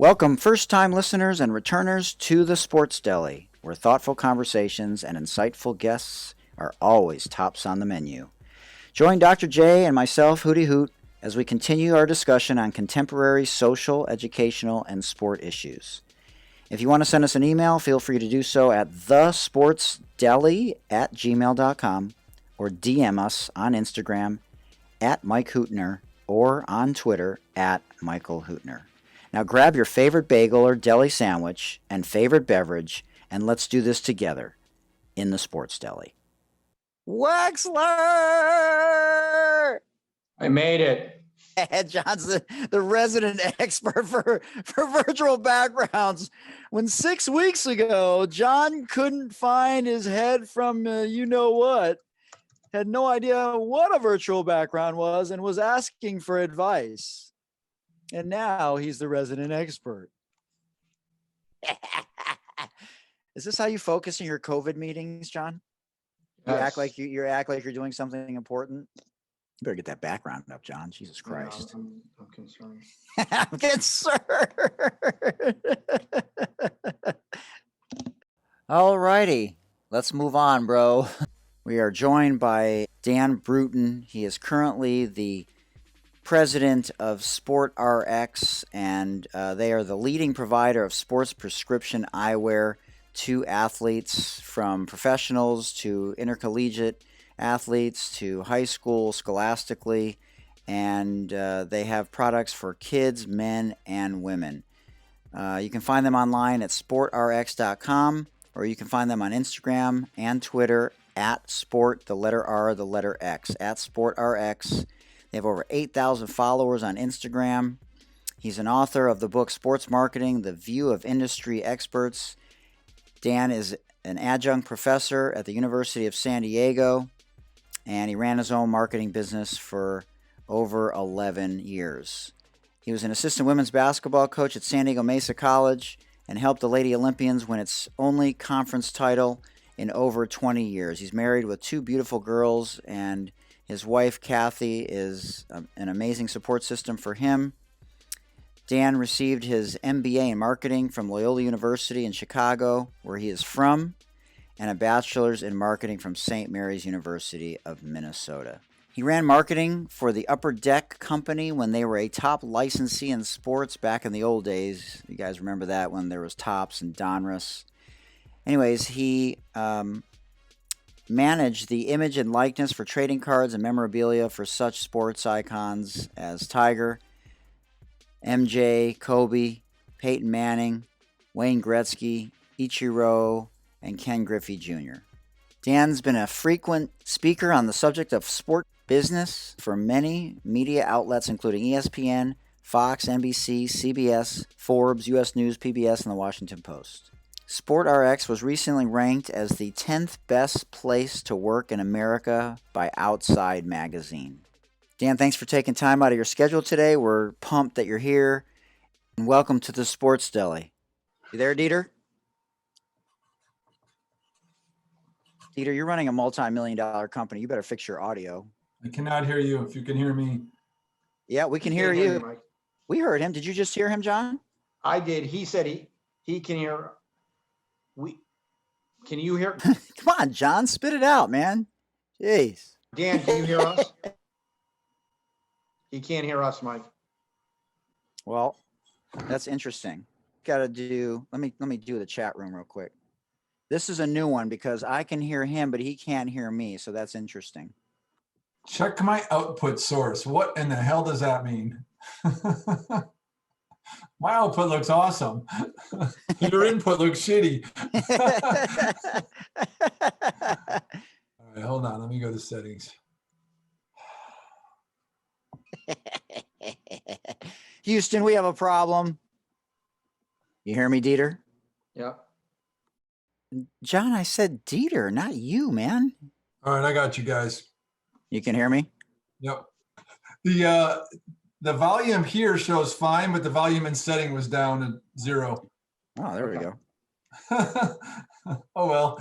Welcome, first-time listeners and returners to the Sports Deli, where thoughtful conversations and insightful guests are always tops on the menu. Join Dr. J and myself, Hootie Hoot, as we continue our discussion on contemporary social, educational, and sport issues. If you want to send us an email, feel free to do so at thesportsdeli@gmail.com or DM us on Instagram at Mike Hootner or on Twitter at Michael Hootner. Now grab your favorite bagel or deli sandwich and favorite beverage, and let's do this together in the Sports Deli. Wexler! I made it. John's the resident expert for virtual backgrounds. When 6 weeks ago, John couldn't find his head from you-know-what, had no idea what a virtual background was, and was asking for advice. And now he's the resident expert. Is this how you focus in your COVID meetings, John? You Yes. act like you're doing something important. You better get that background up, John. Jesus Christ. I'm concerned. I'm concerned. All righty. Let's move on, bro. We are joined by Dan Bruton. He is currently the president of Sport RX, and they are the leading provider of sports prescription eyewear to athletes, from professionals to intercollegiate athletes to high school scholastically, and they have products for kids, men, and women. You can find them online at sportrx.com, or you can find them on Instagram and Twitter at sport, the letter R, the letter X, at sportrx. They have over 8,000 followers on Instagram. He's an author of the book Sports Marketing, The View of Industry Experts. Dan is an adjunct professor at the University of San Diego, and he ran his own marketing business for over 11 years. He was an assistant women's basketball coach at San Diego Mesa College and helped the Lady Olympians win its only conference title in over 20 years. He's married with two beautiful girls, and his wife, Kathy, is an amazing support system for him. Dan received his MBA in marketing from Loyola University in Chicago, where he is from, and a bachelor's in marketing from St. Mary's University of Minnesota. He ran marketing for the Upper Deck Company when they were a top licensee in sports back in the old days. You guys remember that, when there was Topps and Donruss. Anyways, he managed the image and likeness for trading cards and memorabilia for such sports icons as Tiger, MJ, Kobe, Peyton Manning, Wayne Gretzky, Ichiro, and Ken Griffey Jr. Dan's been a frequent speaker on the subject of sport business for many media outlets, including ESPN, Fox, NBC, CBS, Forbes, U.S. News, PBS, and the Washington Post. Sport RX was recently ranked as the 10th best place to work in America by Outside Magazine. Dan, thanks for taking time out of your schedule today. We're pumped that you're here. And welcome to the Sports Deli. You there, Dieter? Dieter, you're running a multi-million-dollar company. You better fix your audio. I cannot hear you. If you can hear me. Yeah, we can hear you. Mike. We heard him. Did you just hear him, John? I did. He said he can hear. Can you hear? Come on, John, spit it out, man. Jeez. Dan, can you hear us? He can't hear us, Mike. Well, that's interesting. Got to do. Let me do the chat room real quick. This is a new one because I can hear him, but he can't hear me. So that's interesting. Check my output source. What in the hell does that mean? My output looks awesome. Your input looks shitty. All right, hold on. Let me go to settings. Houston, we have a problem. You hear me, Dieter? Yeah. John, I said Dieter, not you, man. All right, I got you guys. You can hear me? Yep. The volume here shows fine, but the volume in setting was down to 0. Oh, there we go. Oh, well.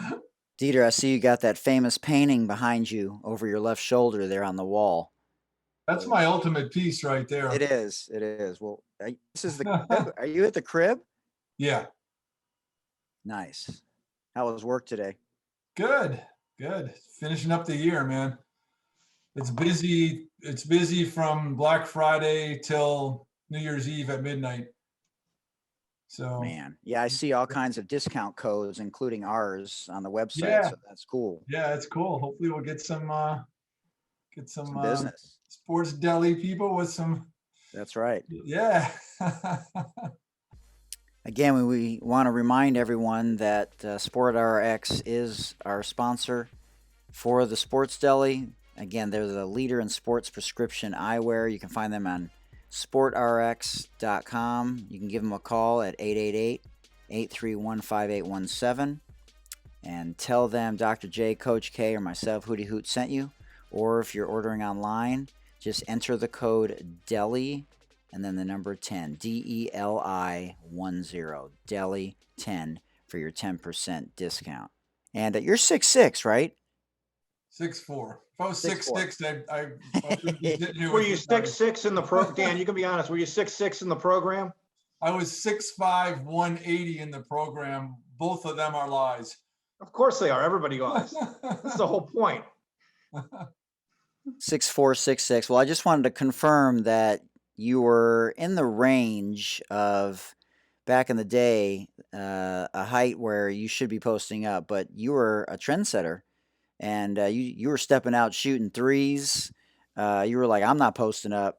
Dieter, I see you got that famous painting behind you over your left shoulder there on the wall. That's my ultimate piece right there. It is. It is. Well, this is the crib. Are you at the crib? Yeah. Nice. How was work today? Good. Finishing up the year, man. It's busy. It's busy from Black Friday till New Year's Eve at midnight. So, Man, yeah, I see all kinds of discount codes, including ours, on the website. Yeah. So that's cool. yeah, it's cool. Hopefully we'll get some Some business. Sports Deli people with some. That's right. Yeah. Again, we want to remind everyone that SportRx is our sponsor for the Sports Deli. Again, they're the leader in sports prescription eyewear. You can find them on sportrx.com. You can give them a call at 888-831-5817 and tell them Dr. J, Coach K, or myself, Hootie Hoot, sent you. Or if you're ordering online, just enter the code DELI and then the number 10, DELI 10, DELI 10 for your 10% discount. And you're 6'6", right? 6'4". If I was 6'6", I Were you 6'6" in the pro? Dan, you can be honest. Were you 6'6" in the program? I was 6'5", 180 in the program. Both of them are lies. Of course they are. Everybody lies. That's the whole point. 6'4", 6'6". Well, I just wanted to confirm that you were in the range of, back in the day, a height where you should be posting up, but you were a trendsetter, and you were stepping out shooting threes. You were like, I'm not posting up.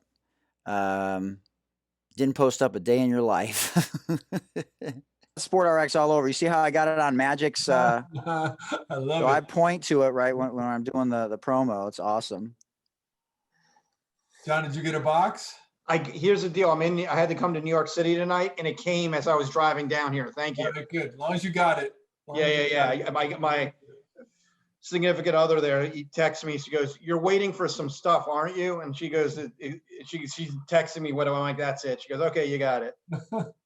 Didn't post up a day in your life. SportRx all over. You see how I got it on Magic's? I love so it. I point to it right when I'm doing the promo. It's awesome. John, did you get a box? Here's the deal. I had to come to New York City tonight, and it came as I was driving down here. Thank you. All right, good. As long as you got it. Yeah. My significant other there, he texts me. She goes, "You're waiting for some stuff, aren't you?" And she goes, she's texting me. What am I like? That's it. She goes, "Okay, you got it."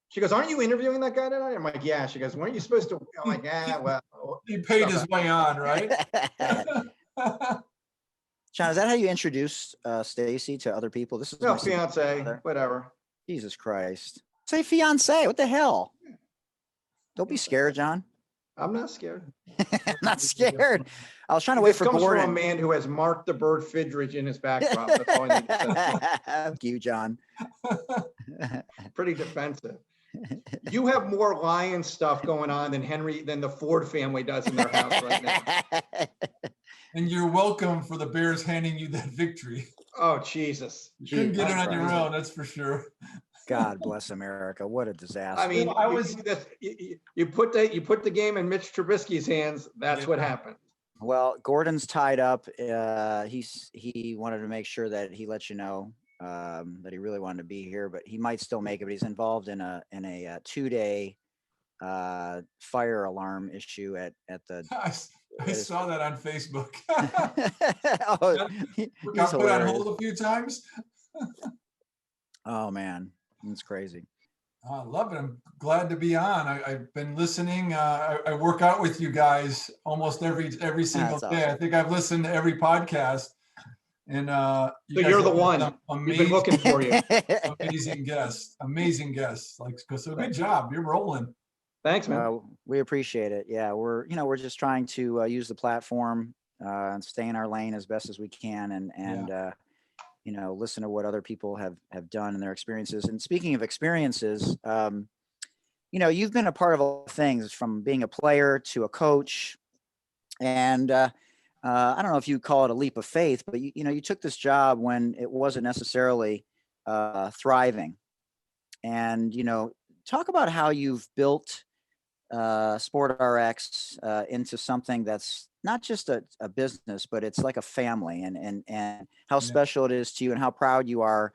She goes, "Aren't you interviewing that guy tonight?" I'm like, "Yeah." She goes, "Weren't you supposed to?" I'm like, "Yeah, well." He paid his way on, right? John, is that how you introduce Stacy to other people? This is No, my fiance, whatever. Jesus Christ. Say fiance. What the hell? Don't be scared, John. I'm not scared. I'm not scared. I was trying to wait for Gordon. Gordon. From a man who has Mark the Bird Fidrich in his backdrop. That's all I need to say. Thank you, John. Pretty defensive. You have more lion stuff going on than the Ford family does in their house right now. And you're welcome for the Bears handing you that victory. Oh, Jesus. You couldn't get it on your own, that's for sure. God bless America. What a disaster. I mean, you put the game in Mitch Trubisky's hands. That's what happened. Well, Gordon's tied up. He wanted to make sure that he let you know that he really wanted to be here, but he might still make it. But he's involved in a 2-day fire alarm issue at the. I saw that on Facebook. Oh, got put on hold a few times. Oh man, it's crazy. I love it. I'm glad to be on. I've been listening. I work out with you guys almost every single day. Awesome. I think I've listened to every podcast. And so you're the one. We've been looking for you. Amazing guests. Like, so good job. You're rolling. Thanks, man. We appreciate it. Yeah, we're just trying to use the platform and stay in our lane as best as we can, and listen to what other people have done in their experiences. And speaking of experiences, you've been a part of all things from being a player to a coach, and I don't know if you call it a leap of faith, but you took this job when it wasn't necessarily thriving, and talk about how you've built SportRx into something that's not just a business, but it's like a family, and how special it is to you, and how proud you are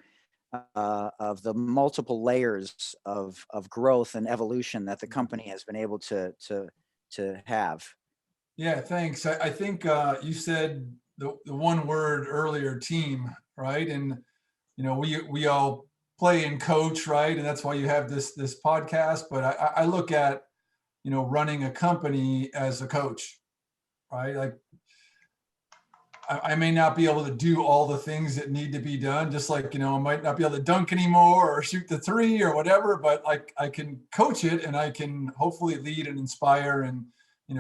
of the multiple layers of growth and evolution that the company has been able to have. Yeah, thanks. I think you said the one word earlier, team, right? And we all play and coach, right? And that's why you have this podcast. But I look at running a company as a coach, right? Like I may not be able to do all the things that need to be done, just like, I might not be able to dunk anymore or shoot the three or whatever, but I can coach it, and I can hopefully lead and inspire and,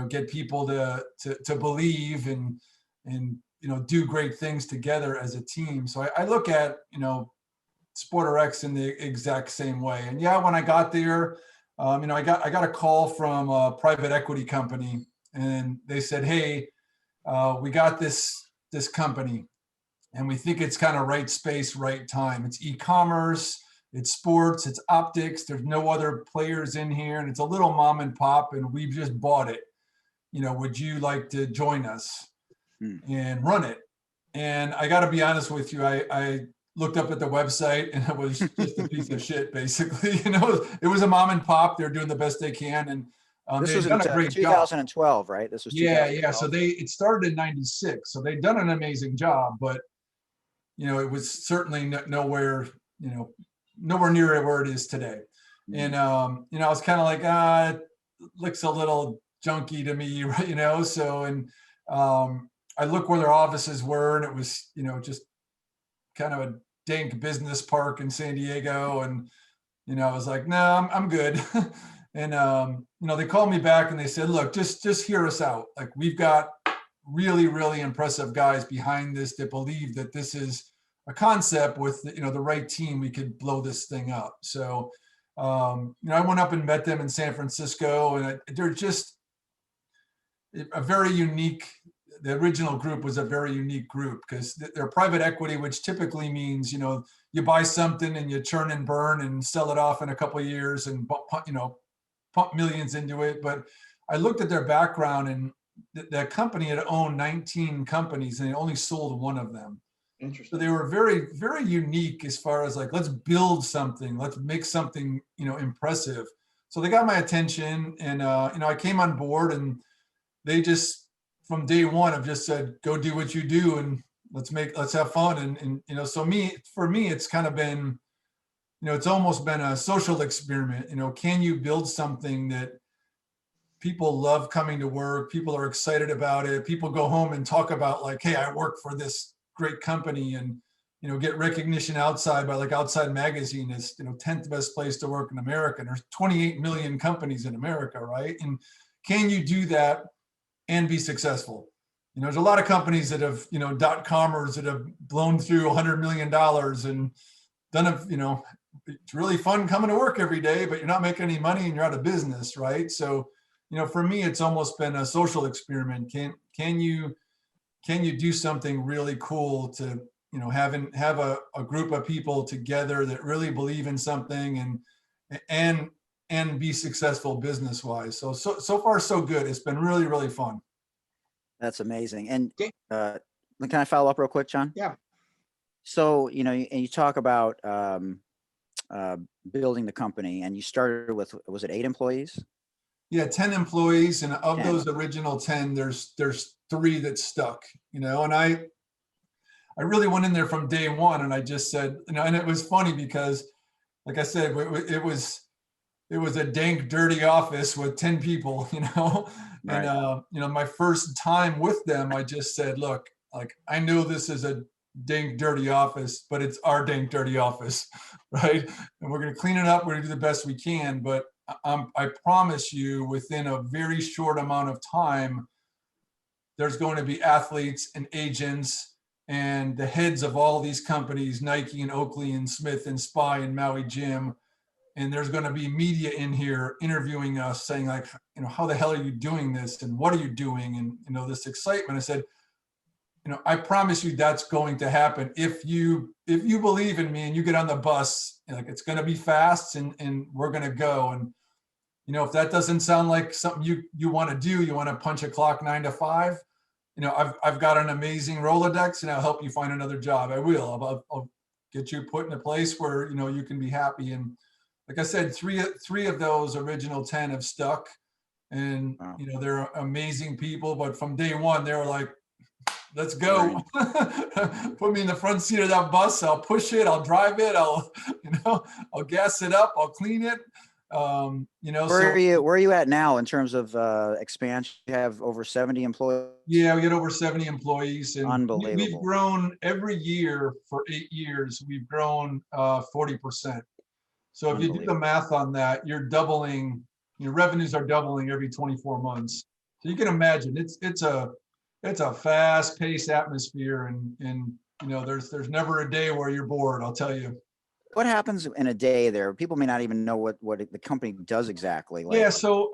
get people to believe and, do great things together as a team. So I look at, SportRx in the exact same way. And yeah, when I got there, I got a call from a private equity company, and they said, "Hey, we got this company, and we think it's kind of right space, right time. It's e-commerce, it's sports, it's optics. There's no other players in here, and it's a little mom and pop, and we've just bought it. Would you like to join us and run it?" And I got to be honest with you, I looked up at the website, and it was just a piece of shit, basically. It was a mom and pop. They're doing the best they can, and this was in 2012, right? This was 2012. Yeah. So it started in '96. So they'd done an amazing job, but it was certainly nowhere near where it is today. And I was kind of like, it looks a little junky to me, right? So I looked where their offices were, and it was just kind of a dank business park in San Diego, and I was like, no, I'm good. And they called me back, and they said, look, just hear us out. Like, we've got really, really impressive guys behind this that believe that this is a concept with the right team, we could blow this thing up. So I went up and met them in San Francisco, and they're just a very unique. The original group was a very unique group because they're private equity, which typically means you buy something and you churn and burn and sell it off in a couple of years and pump millions into it. But I looked at their background, and that company had owned 19 companies, and they only sold one of them. Interesting. So they were very, very unique as far as like, let's build something, let's make something impressive. So they got my attention, and I came on board, and they just from day one have just said, go do what you do, and let's have fun. And so for me, it's kind of been, it's almost been a social experiment. Can you build something that people love coming to work? People are excited about it. People go home and talk about like, hey, I work for this great company, and, get recognition outside by like Outside Magazine as, 10th best place to work in America. And there's 28 million companies in America, right? And can you do that and be successful? There's a lot of companies that have, .comers that have blown through $100 million and done it's really fun coming to work every day, but you're not making any money and you're out of business, right? So, for me, it's almost been a social experiment. Can you do something really cool to, have a group of people together that really believe in something and be successful business wise. So far so good. It's been really, really fun. That's amazing. And can I follow up real quick, John? Yeah. So, and you talk about building the company, and you started with, was it 8 employees? Yeah, 10 employees, and of 10. those original 10, there's 3 that stuck, and I really went in there from day one, and I just said, and it was funny because, like I said, it was a dank, dirty office with 10 people, Right. And my first time with them, I just said, look, like, I know this is a dank, dirty office, but it's our dank, dirty office, right? And we're going to clean it up. We're going to do the best we can, but I promise you, within a very short amount of time, there's going to be athletes and agents and the heads of all these companies, Nike and Oakley and Smith and Spy and Maui Jim. And there's going to be media in here interviewing us, saying like, how the hell are you doing this? And what are you doing? And, this excitement. I said, I promise you that's going to happen. If you believe in me and you get on the bus, like, it's going to be fast, and we're going to go. And, if that doesn't sound like something you want to do, you want to punch a clock 9 to 5, I've got an amazing Rolodex, and I'll help you find another job. I will. I'll get you put in a place where, you can be happy. And like I said, three of those original 10 have stuck, and, Wow. They're amazing people. But from day one, they were like, let's go. Put me in the front seat of that bus. I'll push it. I'll drive it. I'll gas it up. I'll clean it. Where are you at now in terms of expansion? You have over 70 employees. Yeah, we get over 70 employees, and we've Unbelievable. grown every year for 8 years. We've grown 40%. So if you do the math on that, you're doubling. Your revenues are doubling every 24 months. So you can imagine it's a fast-paced atmosphere, and there's never a day where you're bored. I'll tell you. What happens in a day there? People may not even know what the company does exactly. Yeah. So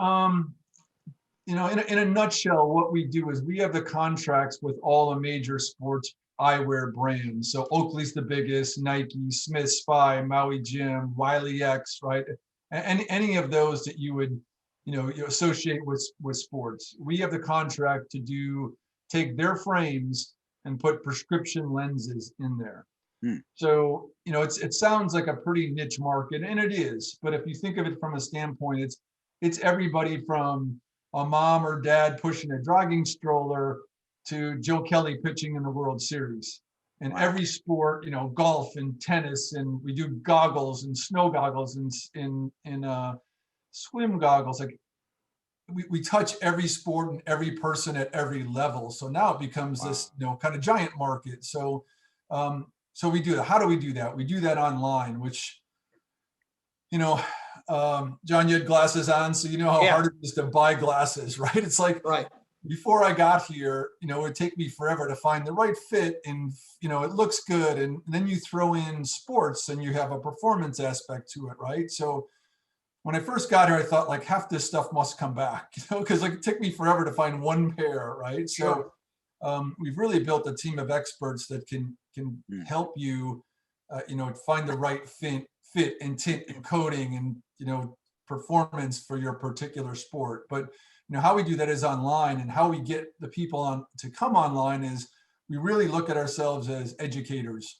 in a nutshell, what we do is we have the contracts with all the major sports eyewear brands. So Oakley's the biggest, Nike, Smith Spy, Maui Jim, Wiley X, right? And any of those that you would, you associate with sports. We have the contract to take their frames and put prescription lenses in there. So, it sounds like a pretty niche market, and it is. But if you think of it from a standpoint, it's everybody from a mom or dad pushing a jogging stroller to Joe Kelly pitching in the World Series. And every sport, golf and tennis, and we do goggles and snow goggles and swim goggles. Like we touch every sport and every person at every level. So now it becomes this, kind of giant market. So we do that. How do we do that? We do that online, which, John, you had glasses on, so you know how hard it is to buy glasses, right? It's like, before I got here, it would take me forever to find the right fit, and, it looks good. And then you throw in sports and you have a performance aspect to it, right? So when I first got here, I thought like half this stuff must come back, because it took me forever to find one pair, right? So we've really built a team of experts that can help you, find the right fit and tint and coating and, performance for your particular sport. But, how we do that is online, and how we get the people to come online is we really look at ourselves as educators,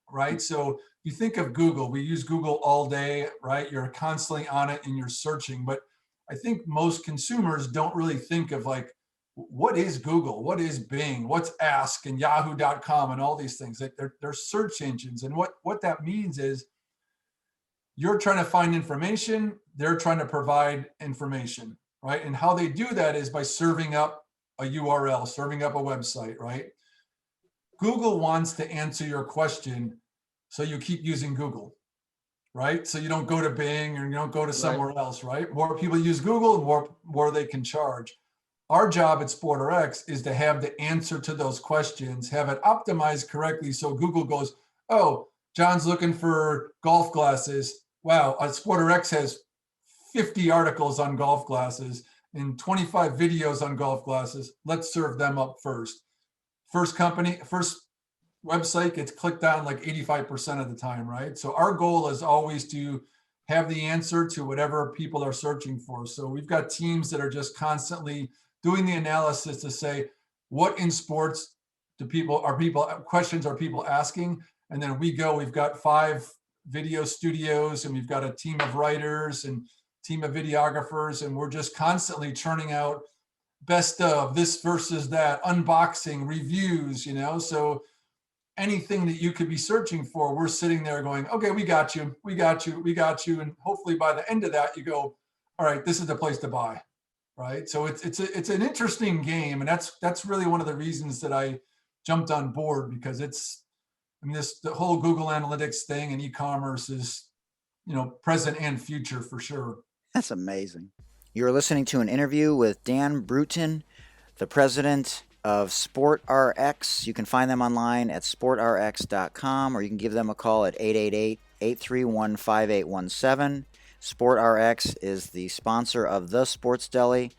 right? So you think of Google, we use Google all day, right? You're constantly on it and you're searching, but I think most consumers don't really think of like, what is Google? What is Bing? What's Ask and Yahoo.com and all these things? Like they're search engines. And what that means is you're trying to find information, they're trying to provide information, right? And how they do that is by serving up a URL, serving up a website, right? Google wants to answer your question, so you keep using Google, right? So you don't go to Bing or you don't go to somewhere else, right? More people use Google, the more they can charge. Our job at SportRx is to have the answer to those questions, have it optimized correctly, so Google goes, oh, John's looking for golf glasses. Wow, SportRx has 50 articles on golf glasses and 25 videos on golf glasses. Let's serve them up first. First website gets clicked on like 85% of the time, right? So our goal is always to have the answer to whatever people are searching for. So we've got teams that are just constantly doing the analysis to say, what in sports questions are people asking? And then we've got 5 video studios, and we've got a team of writers and team of videographers, and we're just constantly churning out best of this versus that, unboxing, reviews, so anything that you could be searching for, we're sitting there going, okay, we got you. And hopefully by the end of that, you go, all right, this is the place to buy, right? So it's an interesting game. And that's really one of the reasons that I jumped on board, because the whole Google Analytics thing and e-commerce is, present and future for sure. That's amazing. You're listening to an interview with Dan Bruton, the president of SportRx. You can find them online at sportrx.com, or you can give them a call at 888-831-5817. SportRx is the sponsor of the Sports Deli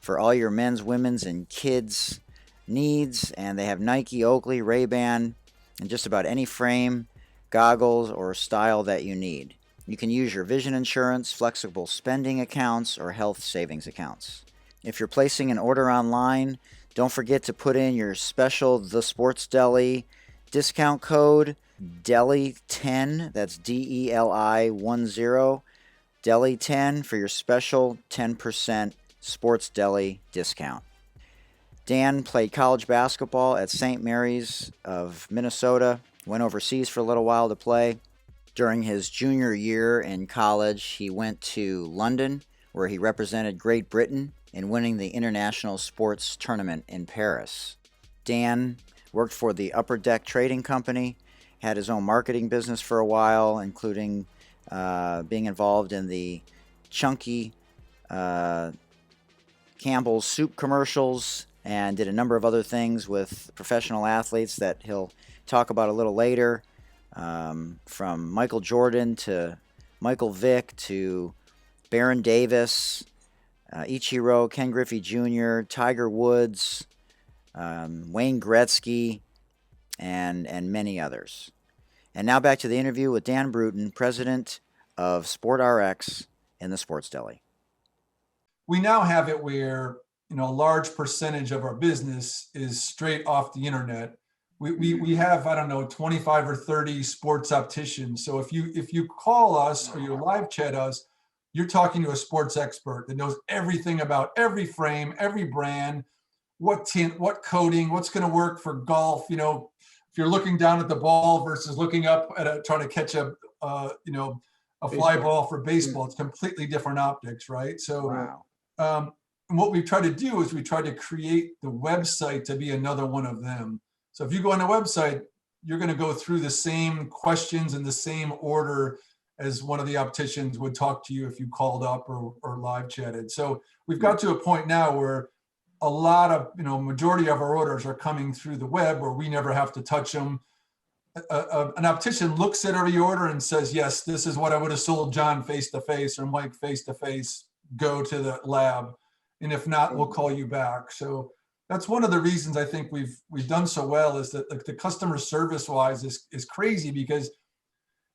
for all your men's, women's, and kids' needs, and they have Nike, Oakley, Ray-Ban, and just about any frame, goggles, or style that you need. You can use your vision insurance, flexible spending accounts, or health savings accounts. If you're placing an order online, don't forget to put in your special The Sports Deli discount code, DELI10, that's DELI10, DELI10 for your special 10% Sports Deli discount. Dan played college basketball at St. Mary's of Minnesota, went overseas for a little while to play. During his junior year in college, he went to London, where he represented Great Britain in winning the International Sports Tournament in Paris. Dan worked for the Upper Deck Trading Company, had his own marketing business for a while, including being involved in the Chunky Campbell's soup commercials, and did a number of other things with professional athletes that he'll talk about a little later, from Michael Jordan to Michael Vick to Baron Davis, Ichiro, Ken Griffey Jr., Tiger Woods, Wayne Gretzky, and many others. And now back to the interview with Dan Bruton, president of SportRx in the Sports Deli. We now have it where, a large percentage of our business is straight off the internet. We have, 25 or 30 sports opticians. So if you call us or you live chat us, you're talking to a sports expert that knows everything about every frame, every brand, what tint, what coating, what's going to work for golf. If you're looking down at the ball versus looking up at trying to catch a fly ball for baseball, it's completely different optics, right? So, Wow. and what we try to do is we try to create the website to be another one of them. So if you go on the website, you're going to go through the same questions in the same order as one of the opticians would talk to you if you called up or live chatted. So we've got to a point now where a lot of, majority of our orders are coming through the web where we never have to touch them. An optician looks at every order and says, yes, this is what I would have sold John face-to-face or Mike face-to-face, go to the lab. And if not, we'll call you back. So that's one of the reasons I think we've done so well, is that the customer service wise is crazy, because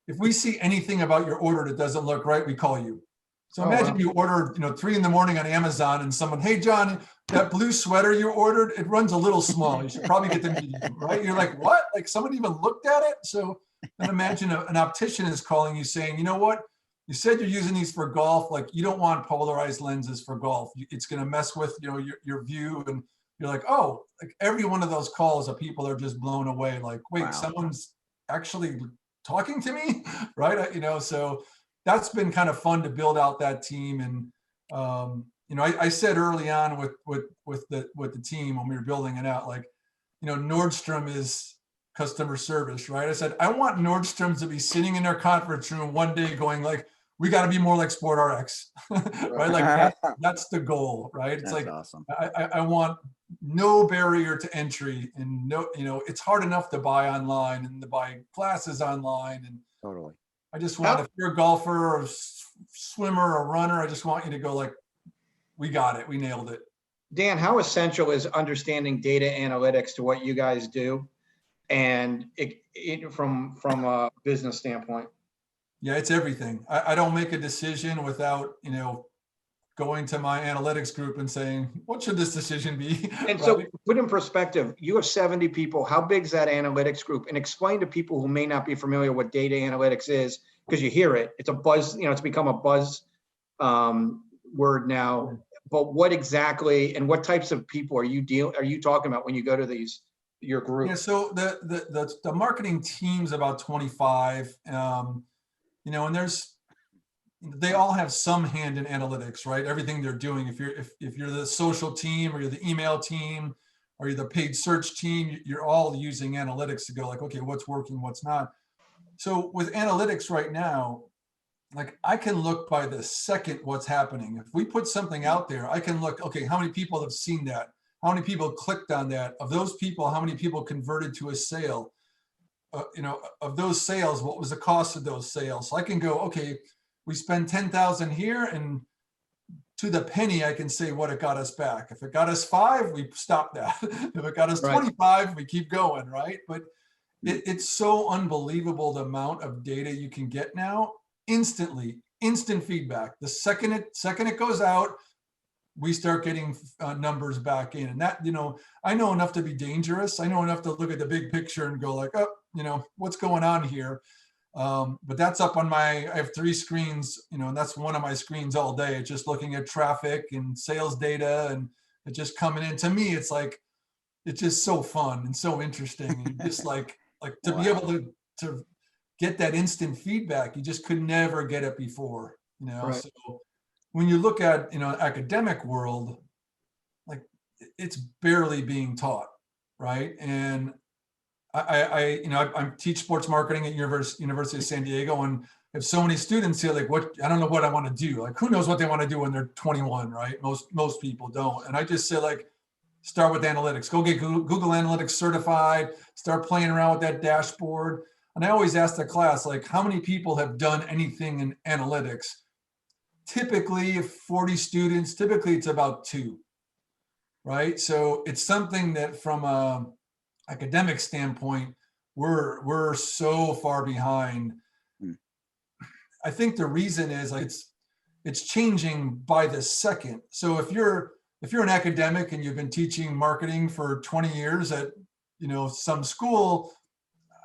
if we see anything about your order that doesn't look right, we call you. So imagine you order, 3 a.m. on Amazon and someone, hey, John, that blue sweater you ordered, it runs a little small. You should probably get the medium, right? You're like, what? Like, someone even looked at it? So then imagine an optician is calling you saying, you know what? You said you're using these for golf. Like, you don't want polarized lenses for golf. It's going to mess with, your view. And you're like, oh, like every one of those calls of people are just blown away. Like, wait, Wow. Someone's actually talking to me, right? So that's been kind of fun to build out that team. And, I said early on with the team when we were building it out, like, Nordstrom is customer service, right? I said, I want Nordstrom's to be sitting in their conference room one day going like, we got to be more like SportRx, right? Like that's the goal, right? It's That's like, awesome. I want no barrier to entry, and no, it's hard enough to buy online and to buy classes online. And Totally. I just want, if you're a golfer or swimmer or runner, I just want you to go like, we got it. We nailed it. Dan, how essential is understanding data analytics to what you guys do, and from a business standpoint? Yeah, it's everything. I don't make a decision without, going to my analytics group and saying, what should this decision be? And so put in perspective, you have 70 people. How big is that analytics group? And explain to people who may not be familiar what data analytics is, because you hear it. It's a buzz, it's become a buzz word now. But what exactly and what types of people are you talking about when you go to your group? Yeah, so the marketing team's about 25, and they all have some hand in analytics, right? Everything they're doing. If you're the social team, or you're the email team, or you're the paid search team, you're all using analytics to go like, okay, what's working, what's not. So with analytics right now, like I can look by the second what's happening. If we put something out there, I can look, okay, how many people have seen that? How many people clicked on that? Of those people, how many people converted to a sale? Of those sales, what was the cost of those sales? So I can go, okay, we spend 10,000 here, and to the penny, I can say what it got us back. If it got us 5, we stop that. If it got us 25, we keep going, right? But it's so unbelievable the amount of data you can get now. Instant feedback. The second it goes out, we start getting numbers back in. And that, I know enough to be dangerous. I know enough to look at the big picture and go like, oh, what's going on here? But that's up on I have 3 screens, and that's one of my screens all day. It's just looking at traffic and sales data, and it just coming in. To me, it's like, it's just so fun and so interesting. And just like to be able to get that instant feedback. You just could never get it before, you know? Right. So when you look at, you know, academic world, like it's barely being taught, right? And I teach sports marketing at University of San Diego, and have so many students here, like, I don't know what I want to do. Like, who knows what they want to do when they're 21, right? Most people don't. And I just say, like, start with analytics. Go get Google Analytics certified. Start playing around with that dashboard. And I always ask the class, like, how many people have done anything in analytics? Typically, 40 students, typically it's about 2, right? So it's something that from a academic standpoint, we're so far behind. I think the reason is, like, it's changing by the second. So if you're an academic and you've been teaching marketing for 20 years at, you know, some school,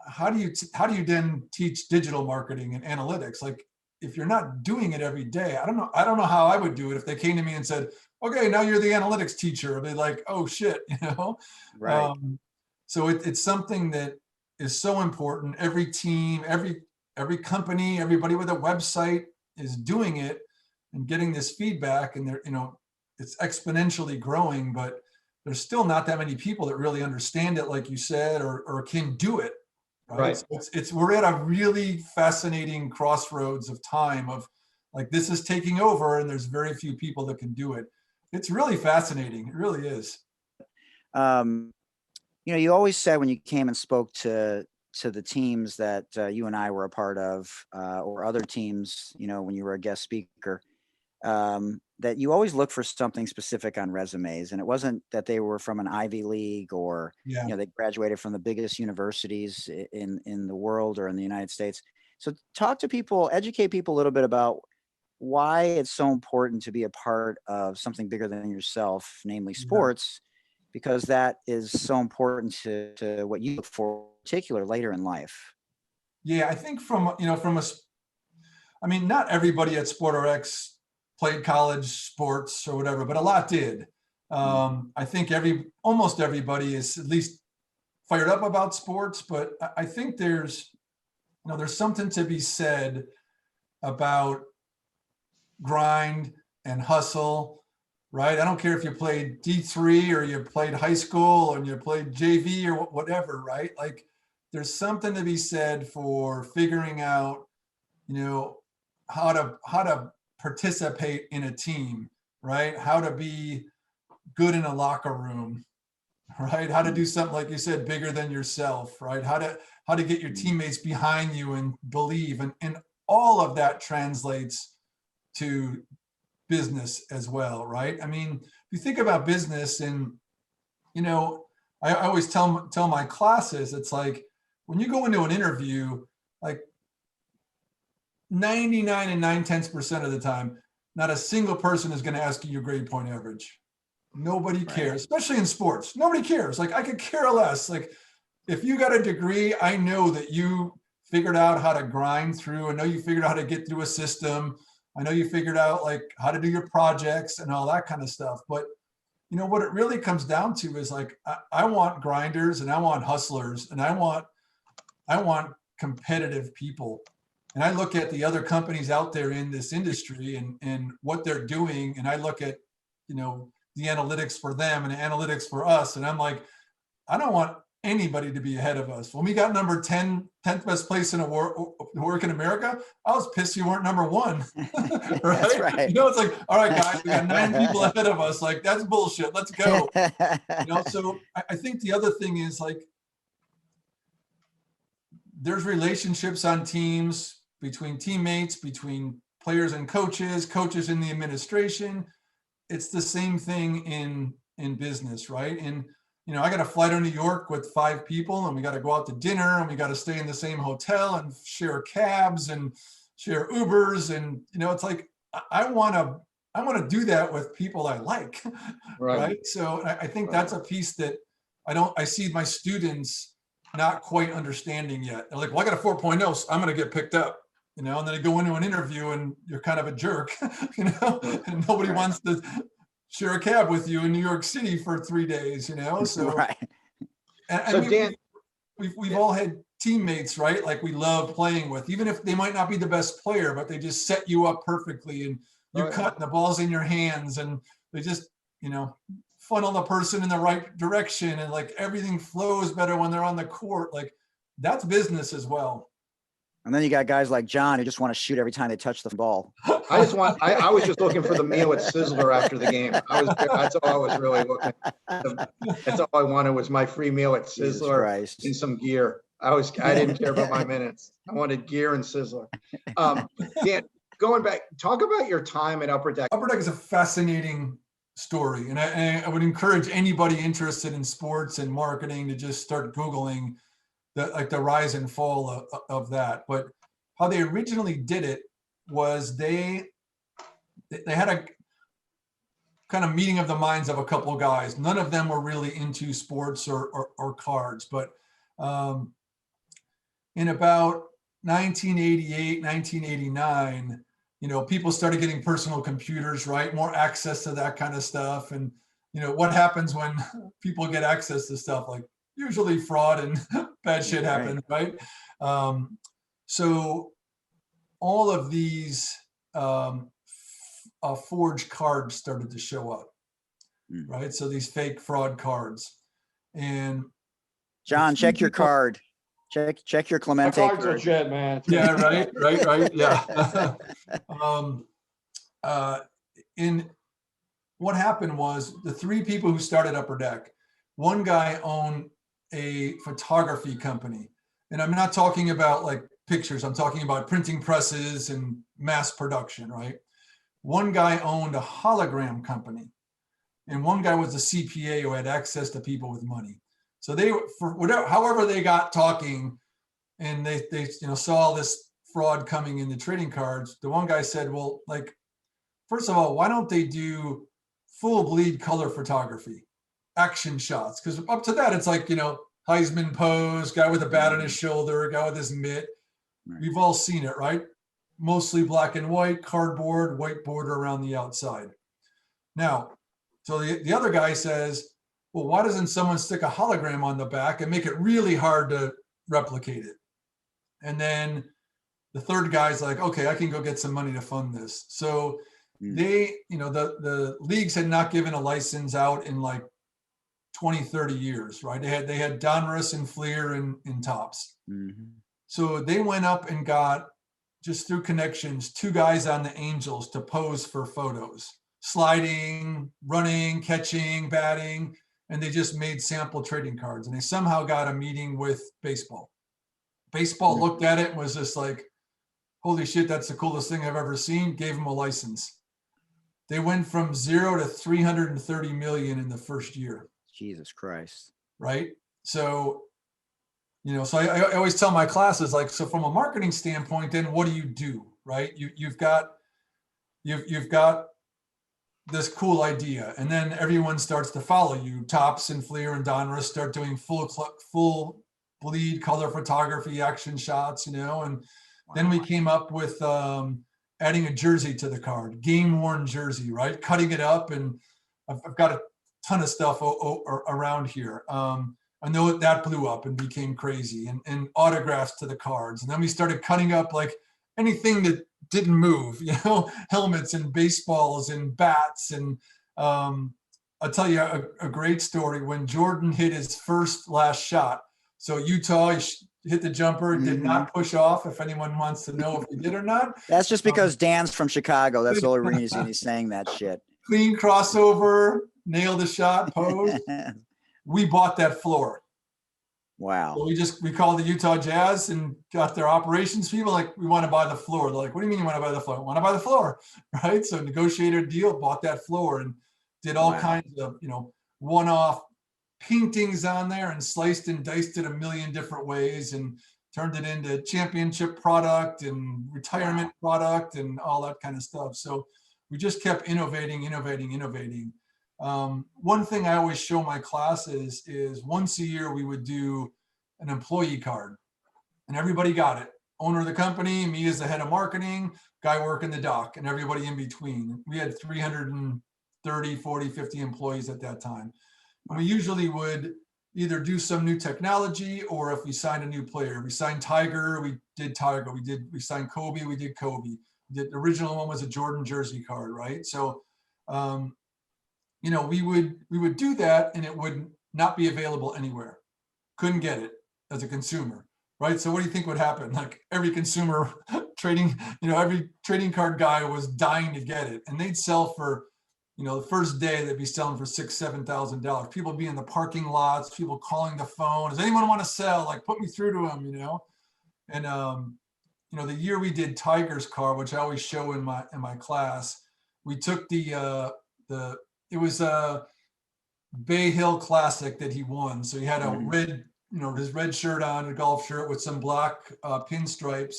how do you then teach digital marketing and analytics? Like, if you're not doing it every day, I don't know how I would do it if they came to me and said, okay, now you're the analytics teacher. I'd be like, oh shit, you know? Right. So it's something that is so important. Every team, every company, everybody with a website is doing it and getting this feedback, and they're, you know, it's exponentially growing, but there's still not that many people that really understand it, like you said, or can do it. Right. So we're at a really fascinating crossroads of time of, like, this is taking over and there's very few people that can do it. It's really fascinating. It really is. You know, you always said when you came and spoke to the teams that you and I were a part of, or other teams, you know, when you were a guest speaker, that you always look for something specific on resumes. And it wasn't that they were from an Ivy League or, Yeah. you know, they graduated from the biggest universities in the world or in the United States. So talk to people, educate people a little bit about why it's so important to be a part of something bigger than yourself, namely sports, because that is so important to what you look for, in particular, later in life. Yeah, I think I mean, not everybody at SportRx played college sports or whatever, but a lot did. I think almost everybody is at least fired up about sports, but I think there's something to be said about grind and hustle, right? I don't care if you played D3 or you played high school or you played JV or whatever, right? Like, there's something to be said for figuring out, you know, how to participate in a team, right? How to be good in a locker room, right? How to do something, like you said, bigger than yourself, right? How to get your teammates behind you and believe, and all of that translates to business as well, right? I mean, if you think about business, and, you know, I always tell my classes, it's like, when you go into an interview, like 99 and 9/10% of the time, not a single person is going to ask you your grade point average. Nobody cares, especially in sports. Nobody cares. Like, I could care less. Like, if you got a degree, I know that you figured out how to grind through. I know you figured out how to get through a system. I know you figured out, like, how to do your projects and all that kind of stuff. But, you know, what it really comes down to is, like, I want grinders and I want hustlers and I want competitive people. And I look at the other companies out there in this industry and what they're doing. And I look at, you know, the analytics for them and the analytics for us. And I'm like, I don't want anybody to be ahead of us. When we got number 10th best place in work in America, I was pissed you weren't number 1. Right? That's right. You know, it's like, all right, guys, we got 9 people ahead of us. Like, that's bullshit. Let's go. You know, so I think the other thing is, like, there's relationships on teams, between teammates, between players and coaches in the administration. It's the same thing in business, right? And, you know, I got to fly to New York with 5 people, and we got to go out to dinner, and we got to stay in the same hotel and share cabs and share Ubers. And, you know, it's like, I want to do that with people I like. Right. So I think that's a piece that I see my students not quite understanding yet. They're like, well, I got a 4.0, so I'm going to get picked up, you know, and then they go into an interview and you're kind of a jerk, you know, and nobody wants to share a cab with you in New York City for 3 days, you know? So, right. and So Dan, we've all had teammates, right? Like we love playing with, even if they might not be the best player, but they just set you up perfectly, and you cut and the ball's in your hands, and they just, funnel the person in the right direction, and like everything flows better when they're on the court. Like that's business as well. And then you got guys like John who just want to shoot every time they touch the ball. I was just looking for the meal at Sizzler after the game. That's all I was really looking. That's all I wanted was my free meal at Sizzler and some gear. I didn't care about my minutes. I wanted gear and Sizzler. Dan, going back, talk about your time at Upper Deck. Upper Deck is a fascinating story, and I would encourage anybody interested in sports and marketing to just start Googling the rise and fall of that. But how they originally did it was they had a kind of meeting of the minds of a couple of guys. None of them were really into sports or cards, but in about 1988, 1989, people started getting personal computers, right? More access to that kind of stuff. And, what happens when people get access to stuff? Like usually fraud and bad shit happens, right? So all of these forged cards started to show up, right? So these fake fraud cards. And John, check your card. Check your Clemente cards card. are shit, man. Yeah, right. Yeah. In what happened was the three people who started Upper Deck, one guy owned a photography company. And I'm not talking about like pictures. I'm talking about printing presses and mass production, right? One guy owned a hologram company, and one guy was a CPA who had access to people with money. So they, for whatever, however they got talking, and they saw this fraud coming in the trading cards. The one guy said, well, like, first of all, why don't they do full bleed color photography, action shots? Because up to that, it's like, Heisman pose, guy with a bat on his shoulder, guy with his mitt. Right. We've all seen it, right? Mostly black and white, cardboard, white border around the outside. Now, so the other guy says, well, why doesn't someone stick a hologram on the back and make it really hard to replicate it? And then the third guy's like, okay, I can go get some money to fund this. So they, the leagues had not given a license out in like 20, 30 years, right? They had Donruss and Fleer in Topps. Mm-hmm. So they went up and got, just through connections, two guys on the Angels to pose for photos, sliding, running, catching, batting, and they just made sample trading cards. And they somehow got a meeting with baseball. Baseball looked at it and was just like, holy shit, that's the coolest thing I've ever seen. Gave them a license. They went from 0 to 330 million in the first year. Jesus Christ. Right? So, so I always tell my classes, like, so from a marketing standpoint, then what do you do, right? You've got this cool idea, and then everyone starts to follow you. Topps and Fleer and Donruss start doing full bleed color photography, action shots, and then we came up with adding a jersey to the card, game worn jersey, right? Cutting it up, and I've got a ton of stuff around here. I know that blew up and became crazy, and autographs to the cards. And then we started cutting up like anything that didn't move, helmets and baseballs and bats. And I'll tell you a great story. When Jordan hit his last shot, so Utah, he hit the jumper, did not push off, if anyone wants to know if he did or not. That's just because Dan's from Chicago. That's the only reason he's saying that shit. Clean crossover, nailed the shot, pose. We bought that floor. Wow. So we called the Utah Jazz and got their operations people, like, we want to buy the floor. They're like, what do you mean you want to buy the floor? I want to buy the floor, right? So negotiated a deal, bought that floor, and did all kinds of, one-off paintings on there, and sliced and diced it a million different ways, and turned it into championship product and retirement product and all that kind of stuff. So we just kept innovating. One thing I always show my classes is once a year we would do an employee card, and everybody got it. Owner of the company, me as the head of marketing, guy working the dock, and everybody in between. We had 330, 40, 50 employees at that time. And we usually would, either do some new technology or if we signed a new player. We signed Tiger, we did Tiger. We signed Kobe, we did Kobe. The original one was a Jordan jersey card, right? So, you know, we would do that and it would not be available anywhere. Couldn't get it as a consumer, right? So what do you think would happen? Like every consumer trading, you know, every trading card guy was dying to get it, and they'd sell for, you know, the first day they'd be selling for $6,000-$7,000. People be in the parking lots, people calling the phone. Does anyone want to sell? Like, put me through to them, you know? And, you know, the year we did Tiger's car, which I always show in my class, we took it was a Bay Hill Classic that he won. So he had a red, you know, his red shirt on, a golf shirt with some black pinstripes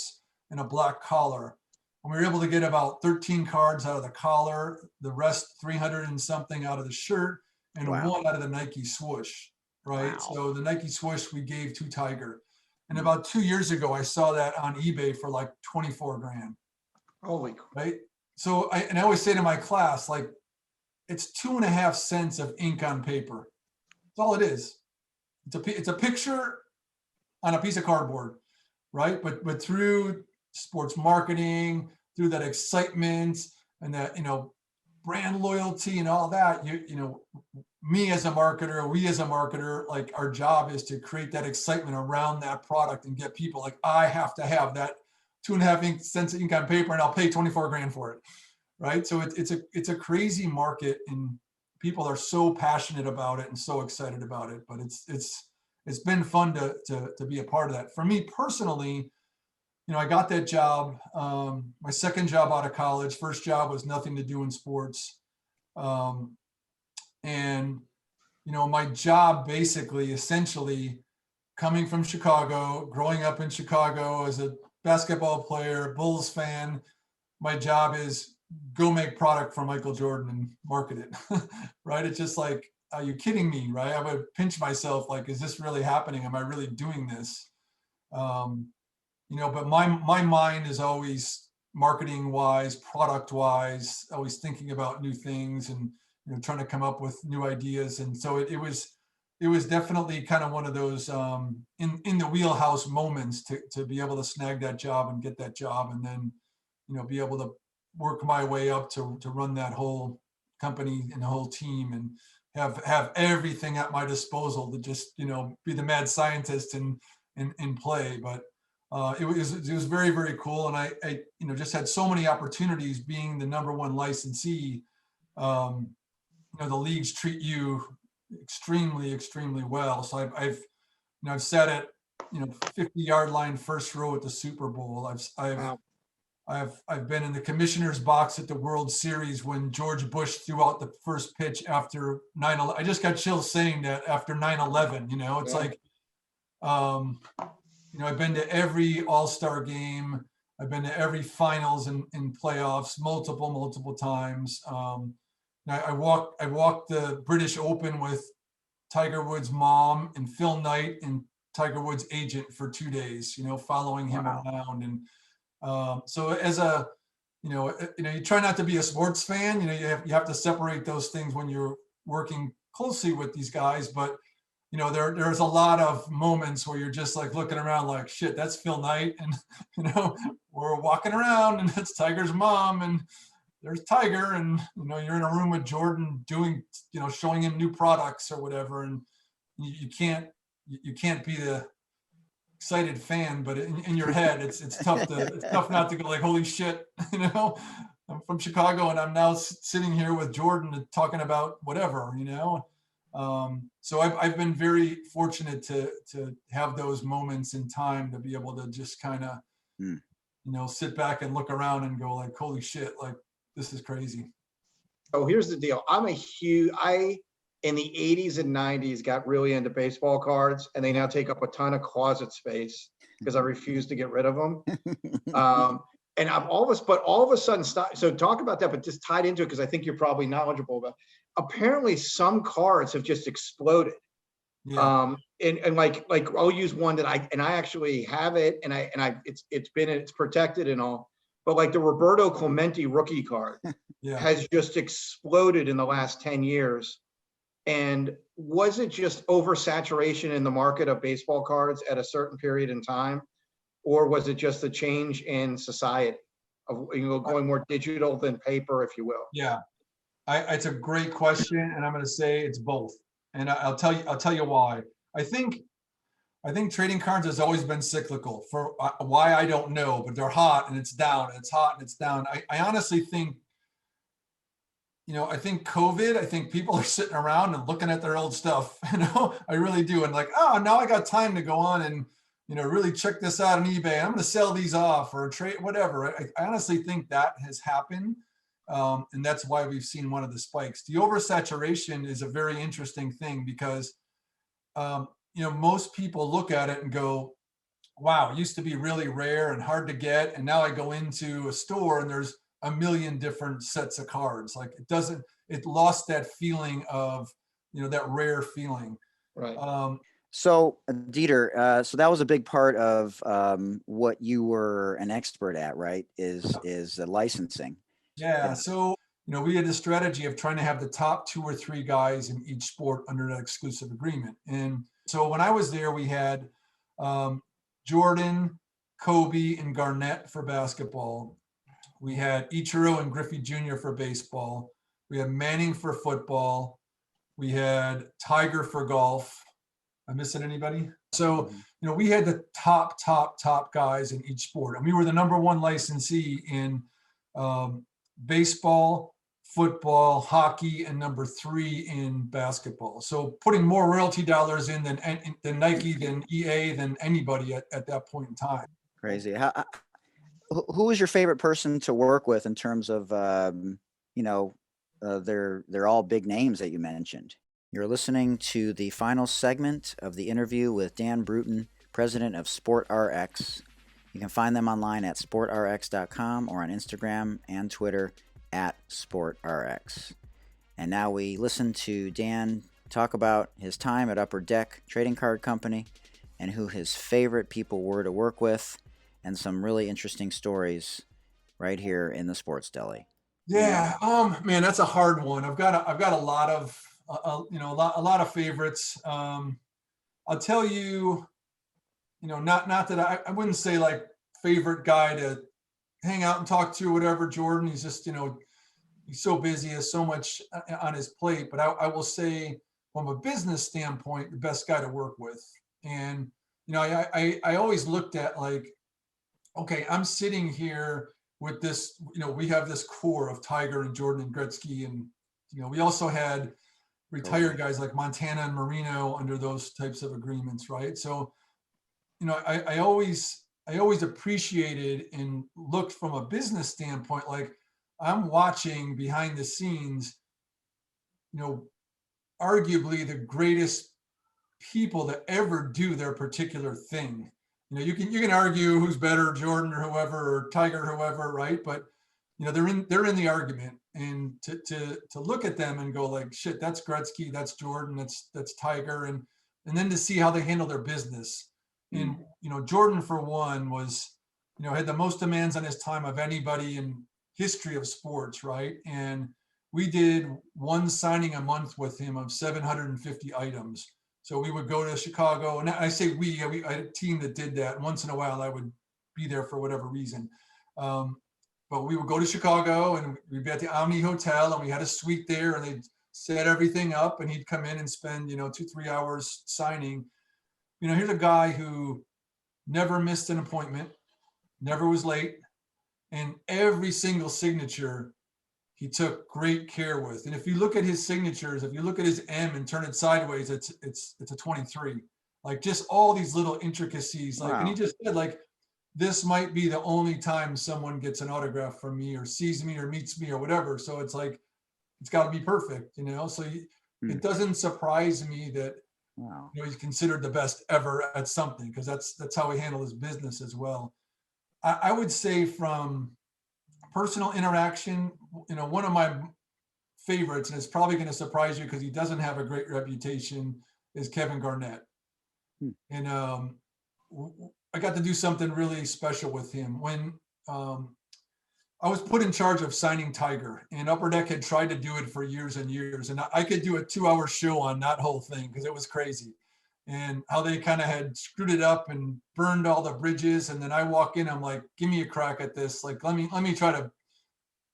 and a black collar. And we were able to get about 13 cards out of the collar, the rest 300 and something out of the shirt, and one out of the Nike swoosh, right? Wow. So the Nike swoosh we gave to Tiger. And about 2 years ago, I saw that on eBay for like 24 grand. Holy crap. Right? So I always say to my class, like, it's 2.5 cents of ink on paper. That's all it is. It's a picture on a piece of cardboard, right? But through sports marketing, through that excitement and that, you know, brand loyalty and all that, you know, me as a marketer, we as a marketer, like our job is to create that excitement around that product and get people like, I have to have that 2.5 cents of ink on paper and I'll pay 24 grand for it. Right. So it's a crazy market and people are so passionate about it and so excited about it, but it's been fun to be a part of that. For me personally, you know, I got that job, my second job out of college. First job was nothing to do in sports. And, you know, my job basically, essentially coming from Chicago, growing up in Chicago as a basketball player, Bulls fan, my job is go make product for Michael Jordan and market it, right? It's just like, are you kidding me, right? I would pinch myself like, is this really happening? Am I really doing this? You know, but my mind is always marketing wise, product wise, always thinking about new things and, you know, trying to come up with new ideas. And so it was definitely kind of one of those in the wheelhouse moments to be able to snag that job and get that job, and then, you know, be able to work my way up to run that whole company and the whole team and have everything at my disposal to just, you know, be the mad scientist and play. But it was very, very cool. And I, you know, just had so many opportunities being the #1 licensee. You know, the leagues treat you extremely, extremely well. So I've sat at, you know, 50-yard line first row at the Super Bowl. I've been in the commissioner's box at the World Series when George Bush threw out the first pitch after 9/11. I just got chills saying that after 9/11, you know, it's like, you know, I've been to every All-Star game. I've been to every finals and playoffs multiple times. I walked the British Open with Tiger Woods' mom and Phil Knight and Tiger Woods' agent for 2 days, you know, following him around. And so as a, you know, you try not to be a sports fan, you know, you have to separate those things when you're working closely with these guys. But, you know, there's a lot of moments where you're just like looking around like, shit, that's Phil Knight. And, you know, we're walking around and it's Tiger's mom and there's Tiger, and, you know, you're in a room with Jordan doing, you know, showing him new products or whatever. And you can't be the excited fan, but in your head, it's tough not to go like, holy shit, you know, I'm from Chicago and I'm now sitting here with Jordan and talking about whatever, you know. So I've been very fortunate to have those moments in time to be able to just kind of, you know, sit back and look around and go like, holy shit, like this is crazy. Oh, here's the deal. In the 80s and 90s got really into baseball cards, and they now take up a ton of closet space because I refuse to get rid of them. And all of a sudden, so talk about that, but just tied into it, because I think you're probably knowledgeable about. Apparently, some cards have just exploded. Yeah. And like I'll use one that I actually have it, and it's protected and all, but like the Roberto Clemente rookie card has just exploded in the last 10 years. And was it just oversaturation in the market of baseball cards at a certain period in time? Or was it just a change in society of, going more digital than paper, if you will? Yeah, it's a great question, and I'm going to say it's both. And I'll tell you why. I think trading cards has always been cyclical. For why, I don't know, but they're hot and it's down, and it's hot and it's down. I honestly think, I think COVID, I think people are sitting around and looking at their old stuff. I really do. And like, oh, now I got time to go on and, really check this out on eBay. I'm going to sell these off or trade, whatever. I honestly think that has happened. And that's why we've seen one of the spikes. The oversaturation is a very interesting thing because, most people look at it and go, wow, it used to be really rare and hard to get. And now I go into a store and there's a million different sets of cards. Like it lost that feeling of, that rare feeling. Right. So Dieter, so that was a big part of what you were an expert at, right? Is the licensing. Yeah. So, we had a strategy of trying to have the top 2 or 3 guys in each sport under an exclusive agreement. And so when I was there, we had Jordan, Kobe, and Garnett for basketball. We had Ichiro and Griffey Jr. for baseball. We had Manning for football. We had Tiger for golf. Am I missing anybody? So, we had the top guys in each sport. And we were the #1 licensee in baseball, football, hockey, and #3 in basketball. So putting more royalty dollars in than Nike, than EA, than anybody at that point in time. Crazy. Who was your favorite person to work with in terms of, they're all big names that you mentioned. You're listening to the final segment of the interview with Dan Bruton, president of SportRx. You can find them online at sportrx.com or on Instagram and Twitter at SportRx. And now we listen to Dan talk about his time at Upper Deck Trading Card Company and who his favorite people were to work with, and some really interesting stories right here in the Sports Deli. Yeah, man, that's a hard one. I've got a lot of a lot of favorites. I'll tell you, not that I wouldn't say like favorite guy to hang out and talk to, whatever. Jordan, he's just he's so busy, has so much on his plate. But I will say, from a business standpoint, the best guy to work with. And I always looked at like, okay, I'm sitting here with this, we have this core of Tiger and Jordan and Gretzky, and we also had retired guys like Montana and Marino under those types of agreements, right? So, I always appreciated and looked from a business standpoint, like I'm watching behind the scenes, arguably the greatest people that ever do their particular thing. You can argue who's better, Jordan or whoever, or Tiger or whoever, right? But they're in the argument, and to look at them and go like, shit, that's Gretzky, that's Jordan, that's Tiger, and then to see how they handle their business. And Jordan, for one, was had the most demands on his time of anybody in history of sports, right? And we did one signing a month with him of 750 items. So we would go to Chicago, and I say we had a team that did that. Once in a while, I would be there for whatever reason. But we would go to Chicago, and we'd be at the Omni Hotel, and we had a suite there, and they'd set everything up, and he'd come in and spend, 2-3 hours signing. Here's a guy who never missed an appointment, never was late, and every single signature he took great care with. And if you look at his signatures, if you look at his M and turn it sideways, it's a 23. Like just all these little intricacies. Like, wow. And he just said, like, this might be the only time someone gets an autograph from me or sees me or meets me or whatever. So it's like, it's got to be perfect, So it doesn't surprise me that wow. He's considered the best ever at something, because that's how he handled his business as well. I would say from personal interaction, one of my favorites, and it's probably going to surprise you because he doesn't have a great reputation, is Kevin Garnett. And I got to do something really special with him when I was put in charge of signing Tiger, and Upper Deck had tried to do it for years and years. And I could do a 2-hour show on that whole thing because it was crazy. And how they kind of had screwed it up and burned all the bridges. And then I walk in, I'm like, give me a crack at this. Like, let me try to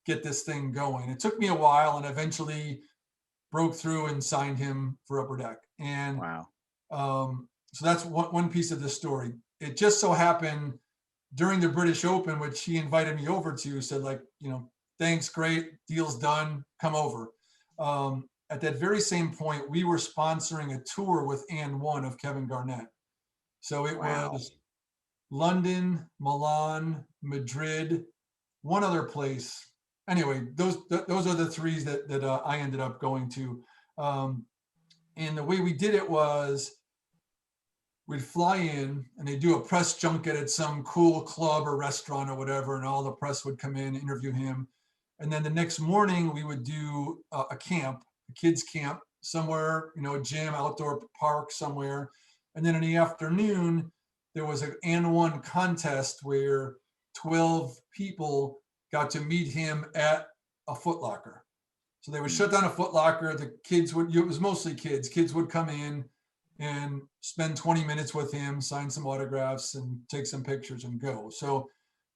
get this thing going. It took me a while, and eventually broke through and signed him for Upper Deck. And Wow. so that's one piece of the story. It just so happened during the British Open, which he invited me over to, said like, thanks, great, deal's done, come over. At that very same point, we were sponsoring a tour with And One of Kevin Garnett. So it was London, Milan, Madrid, one other place. Anyway, those are the three that I ended up going to. And the way we did it was we'd fly in and they do a press junket at some cool club or restaurant or whatever, and all the press would come in, interview him. And then the next morning we would do a camp, a kids camp somewhere, a gym, outdoor park somewhere. And then in the afternoon, there was an And One contest where 12 people got to meet him at a Foot Locker. So they would shut down a Foot Locker. The kids it was mostly kids. Kids would come in and spend 20 minutes with him, sign some autographs and take some pictures and go. So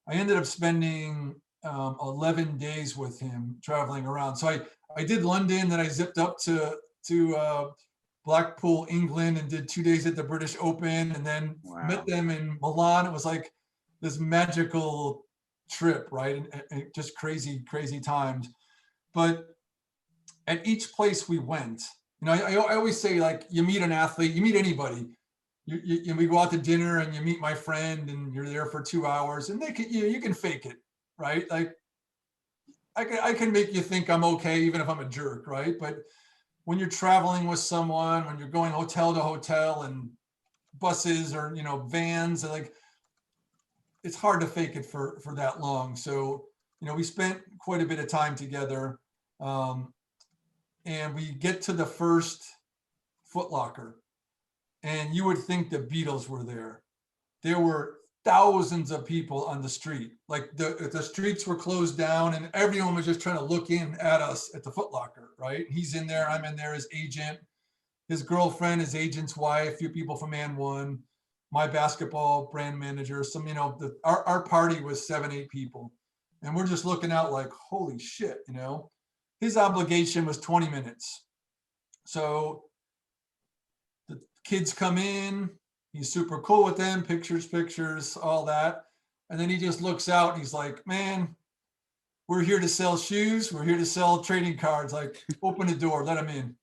I ended up spending 11 days with him traveling around. So I did London, then I zipped up to Blackpool, England, and did 2 days at the British Open, and then met them in Milan. It was like this magical trip, right? And just crazy, crazy times. But at each place we went, I always say, like, you meet an athlete, you meet anybody, we go out to dinner and you meet my friend and you're there for 2 hours, and you can fake it, right? Like, I can make you think I'm okay, even if I'm a jerk, right? But when you're traveling with someone, when you're going hotel to hotel and buses or, vans, like, it's hard to fake it for that long. So, we spent quite a bit of time together. And we get to the first Foot Locker, and you would think the Beatles were there. There were thousands of people on the street. Like the streets were closed down, and everyone was just trying to look in at us at the Foot Locker, right? He's in there, I'm in there, his agent, his girlfriend, his agent's wife, a few people from And One, my basketball brand manager, some, our party was 7-8 people. And we're just looking out like, holy shit, His obligation was 20 minutes. So the kids come in, he's super cool with them, pictures, all that. And then he just looks out and he's like, man, we're here to sell shoes. We're here to sell trading cards. Like, open the door, let him in.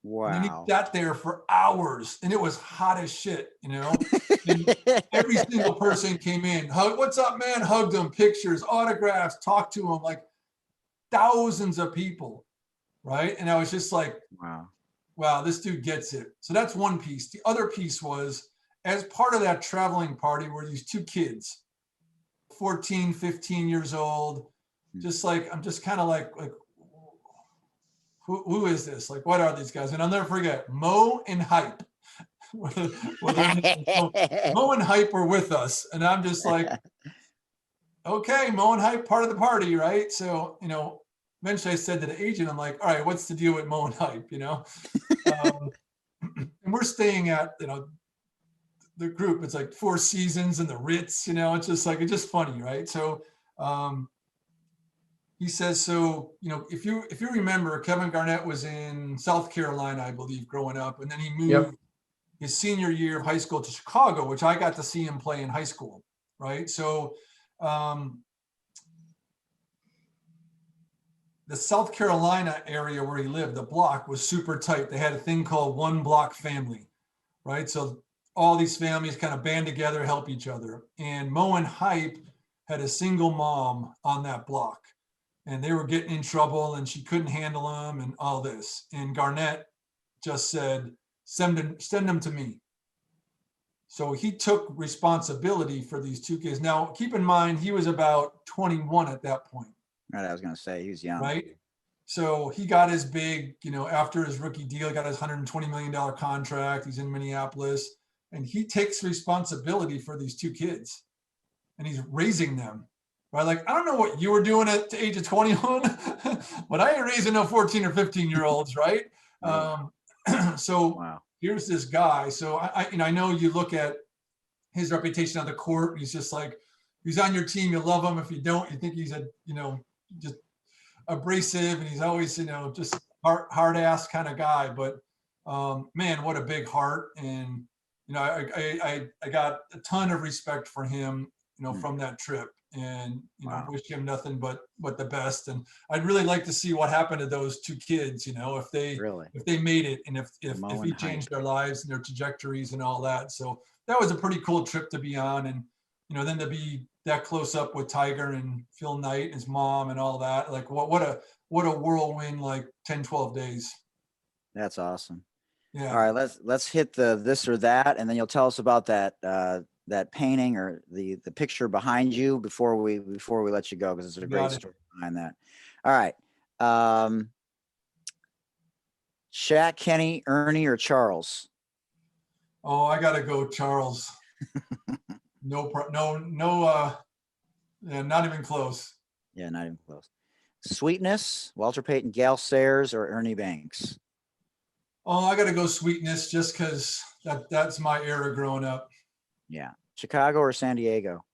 Wow. And then he sat there for hours, and it was hot as shit, And every single person came in, what's up, man? Hugged him, pictures, autographs, talked to him, like thousands of people, right? And I was just like, wow, this dude gets it. So that's one piece. The other piece was, as part of that traveling party were these two kids, 14, 15 years old, just like, I'm just kind of like who is this? Like, what are these guys? And I'll never forget, Mo and Hype. Mo and Hype were with us. And I'm just like, okay, Mo and Hype, part of the party, right? So, eventually I said to the agent, I'm like, all right, what's the deal with Mo and Hype, And we're staying at, the group, it's like Four Seasons and the Ritz, it's just like, it's just funny, right? So he says, so, if you remember, Kevin Garnett was in South Carolina, I believe, growing up, and then he moved his senior year of high school to Chicago, which I got to see him play in high school, right? So the South Carolina area where he lived, the block was super tight. They had a thing called one block family, right? So all these families kind of band together, help each other. And Mo and Hype had a single mom on that block, and they were getting in trouble and she couldn't handle them and all this. And Garnett just said, send them to me. So he took responsibility for these two kids. Now, keep in mind, he was about 21 at that point. Right, I was going to say, he was young. Right? So he got his big, after his rookie deal, got his $120 million contract. He's in Minneapolis, and he takes responsibility for these two kids, and he's raising them. right? Like, I don't know what you were doing at the age of 21, but I ain't raising no 14 or 15-year-olds, right? So Wow. here's this guy. So I know you look at his reputation on the court. He's just like, he's on your team, you love him. If you don't, you think he's just abrasive, and he's always, just hard ass kind of guy. But man, what a big heart. And I got a ton of respect for him, from that trip, and Wow. wish him nothing but the best. And I'd really like to see what happened to those two kids, if they made it, and if he changed their lives and their trajectories and all that. So that was a pretty cool trip to be on. And then to be that close up with Tiger and Phil Knight and his mom and all that, like what a whirlwind, like 10-12 days. That's awesome. Yeah. All right, let's hit the this or that, and then you'll tell us about that that painting or the picture behind you before we let you go, because it's a great story behind that. All right. Shaq, Kenny, Ernie, or Charles? Oh, I gotta go Charles. Yeah, not even close. Yeah, not even close. Sweetness, Walter Payton, Gal Sayers, or Ernie Banks? Oh, I gotta go Sweetness, just because that's my era growing up. Yeah. Chicago or San Diego?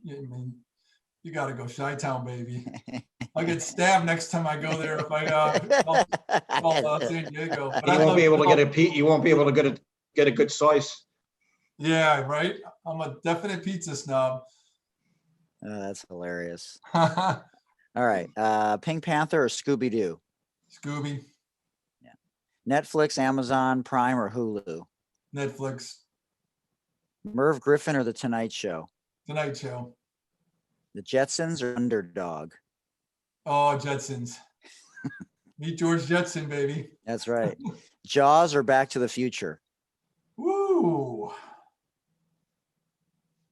Yeah, I mean, you gotta go Chi-Town, baby. I get stabbed next time I go there if I call San Diego. But you won't be able to get a good slice. Yeah, right. I'm a definite pizza snob. Oh, that's hilarious. All right. Pink Panther or Scooby-Doo? Scooby. Yeah. Netflix, Amazon Prime, or Hulu? Netflix. Merv Griffin or The Tonight Show? Tonight Show. The Jetsons or Underdog? Oh, Jetsons. Meet George Jetson, baby. That's right. Jaws or Back to the Future? Woo.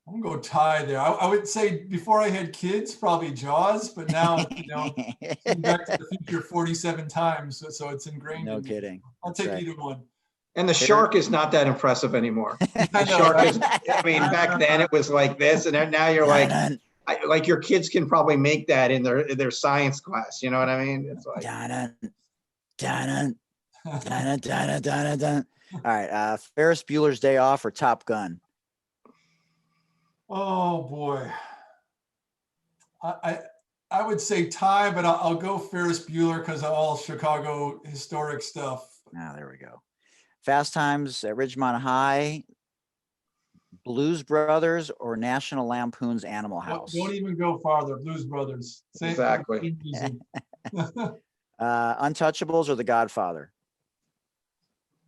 I'm gonna go tie there. I would say before I had kids, probably Jaws, but now Back to the Future 47 times, so it's ingrained. No in me. kidding. I'll take either one. And the shark is not that impressive anymore. The shark is, back then it was like this, and now you're like your kids can probably make that in their science class. You know what I mean? It's like All right. Ferris Bueller's Day Off or Top Gun? Oh boy. I would say tie, but I'll go Ferris Bueller because of all Chicago historic stuff. Ah, there we go. Fast Times at Ridgemont High, Blues Brothers, or National Lampoon's Animal House? Don't even go farther. Blues Brothers. Exactly. Untouchables or The Godfather?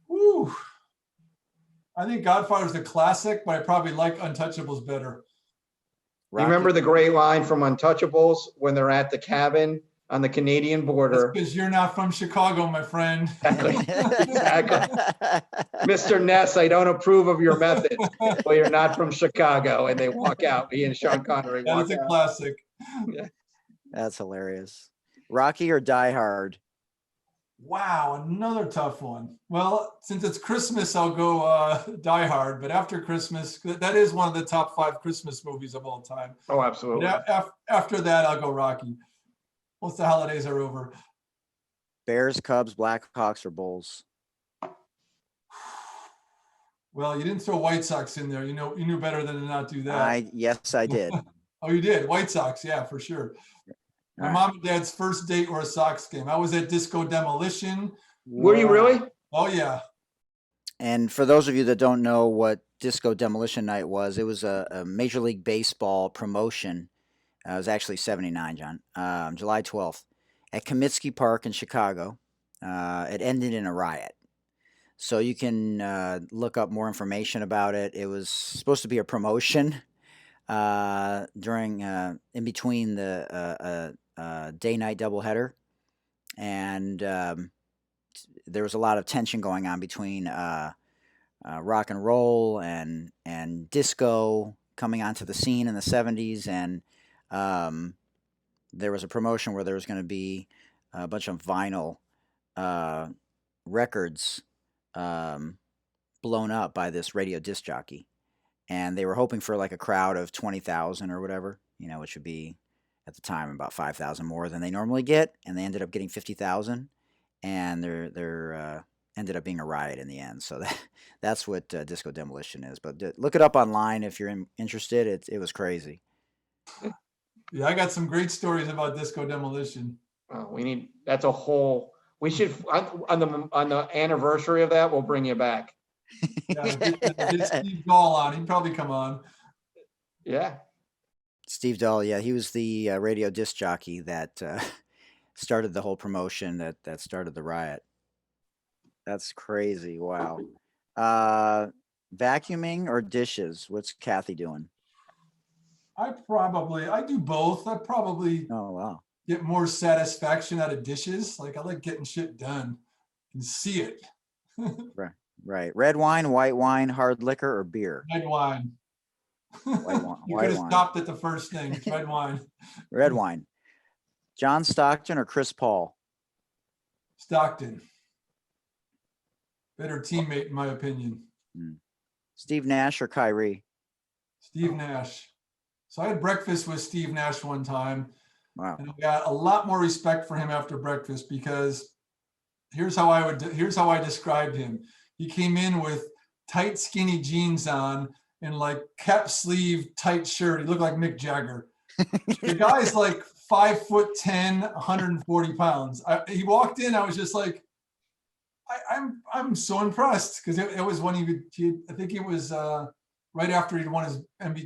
Woo. I think Godfather's the classic, but I probably like Untouchables better. You remember the great line from Untouchables when they're at the cabin on the Canadian border? Because you're not from Chicago, my friend. Exactly. Mr. Ness, I don't approve of your methods. Well, you're not from Chicago. And they walk out. He and Sean Connery walk out. That is a classic. Yeah. That's hilarious. Rocky or Die Hard? Wow, another tough one. Well, since it's Christmas, I'll go Die Hard. But after Christmas, that is one of the top 5 Christmas movies of all time. Oh, absolutely. But after that, I'll go Rocky. Once the holidays are over. Bears, Cubs, Blackhawks, or Bulls? Well, you didn't throw White Sox in there. You knew better than to not do that. Yes, I did. Oh, you did? White Sox, yeah, for sure. My mom and dad's first date or a Sox game. I was at Disco Demolition. Were you really? Oh, yeah. And for those of you that don't know what Disco Demolition Night was, it was a Major League Baseball promotion. It was actually 79, John. July 12th at Comiskey Park in Chicago. It ended in a riot. So you can look up more information about it. It was supposed to be a promotion during in between the day-night doubleheader, and there was a lot of tension going on between rock and roll and disco coming onto the scene in the 70s, and there was a promotion where there was going to be a bunch of vinyl records blown up by this radio disc jockey. and they were hoping for like a crowd of 20,000 or whatever, which would be at the time about 5,000 more than they normally get, and they ended up getting 50,000, and there ended up being a riot in the end. So that's what Disco Demolition is. But look it up online if you're interested. It was crazy. Yeah, I got some great stories about Disco Demolition. That's a whole. We should on the anniversary of that, we'll bring you back. Yeah, get Steve Dahl on. He'd probably come on. Yeah. Steve Dahl, yeah, he was the radio disc jockey that started the whole promotion that started the riot. That's crazy. Wow. Vacuuming or dishes? What's Kathy doing? I do both. I probably Oh, wow. get more satisfaction out of dishes. Like I like getting shit done and see it. Right. Red wine, white wine, hard liquor, or beer? Red wine. White wine. You could have stopped at the first thing. It's red wine. Red wine. John Stockton or Chris Paul? Stockton. Better teammate, in my opinion. Steve Nash or Kyrie? Steve Nash. So I had breakfast with Steve Nash one time. Wow. And I got a lot more respect for him after breakfast because here's how I described him. He came in with tight, skinny jeans on and like cap sleeve, tight shirt. He looked like Mick Jagger. The guy's like 5'10", 140 pounds. He walked in. I was just like, I'm so impressed because it was when I think it was right after he'd won his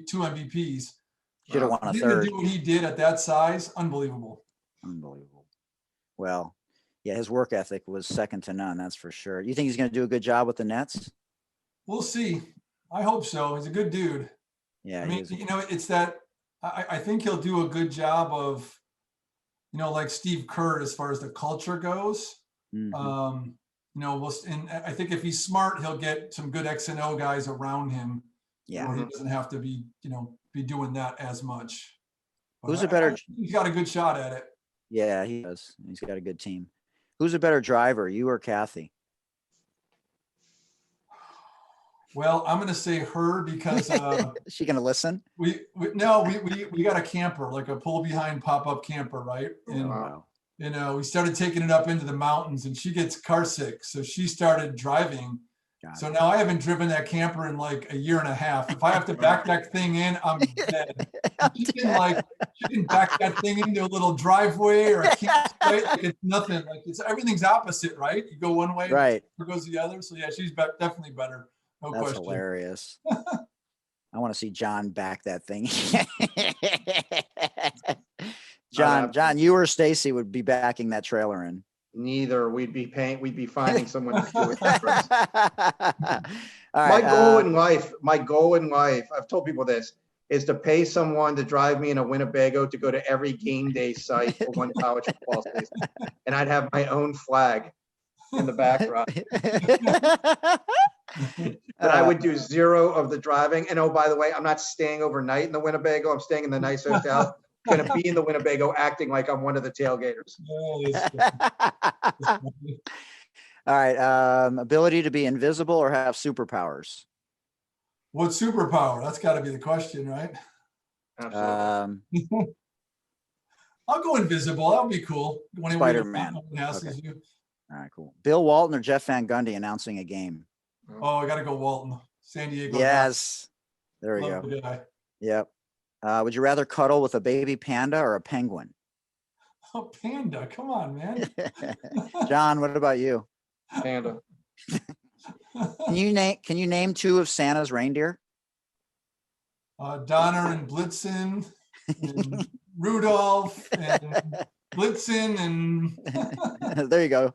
two MVPs. Should have won a third. Do what he did at that size, unbelievable. Well, yeah, his work ethic was second to none. That's for sure. You think he's going to do a good job with the Nets? We'll see. I hope so. He's a good dude. Yeah, I mean, it's that I think he'll do a good job of, like Steve Kerr as far as the culture goes. Mm-hmm. And I think if he's smart, he'll get some good X and O guys around him. Yeah, where he doesn't have to be doing that as much. But who's a better? He's got a good shot at it. Yeah, he does. He's got a good team. Who's a better driver, you or Kathy? Well, I'm going to say her because is she going to listen? We got a camper, like a pull behind pop-up camper, right? And wow. We started taking it up into the mountains, and she gets car sick, so she started driving. So now I haven't driven that camper in like a year and a half. If I have to back that thing in, I'm dead. She can back that thing into a little driveway or a campsite like it's nothing. Like everything's opposite, right? You go one way, right? It goes the other. So yeah, she's definitely better. No That's question. Hilarious. I want to see John back that thing. John, you or Stacy would be backing that trailer in. Neither. We'd be finding someone to do it for us. All right, my goal in life, I've told people this, is to pay someone to drive me in a Winnebago to go to every game day site for one college football season. And I'd have my own flag in the background. But I would do zero of the driving. And oh, by the way, I'm not staying overnight in the Winnebago. I'm staying in the nice hotel. Going to be in the Winnebago acting like I'm one of the tailgaters. All right. Ability to be invisible or have superpowers? What superpower? That's got to be the question, right? Absolutely. I'll go invisible. That'll be cool. Spider-Man. Okay. You. All right, cool. Bill Walton or Jeff Van Gundy announcing a game? Oh, I got to go Walton. San Diego. Yes. There we go. The guy. Yep. Would you rather cuddle with a baby panda or a penguin? A panda. Come on, man. John, what about you? Panda. Can you name two of Santa's reindeer? Donner and Blitzen, and Rudolph and Blitzen, and there you go.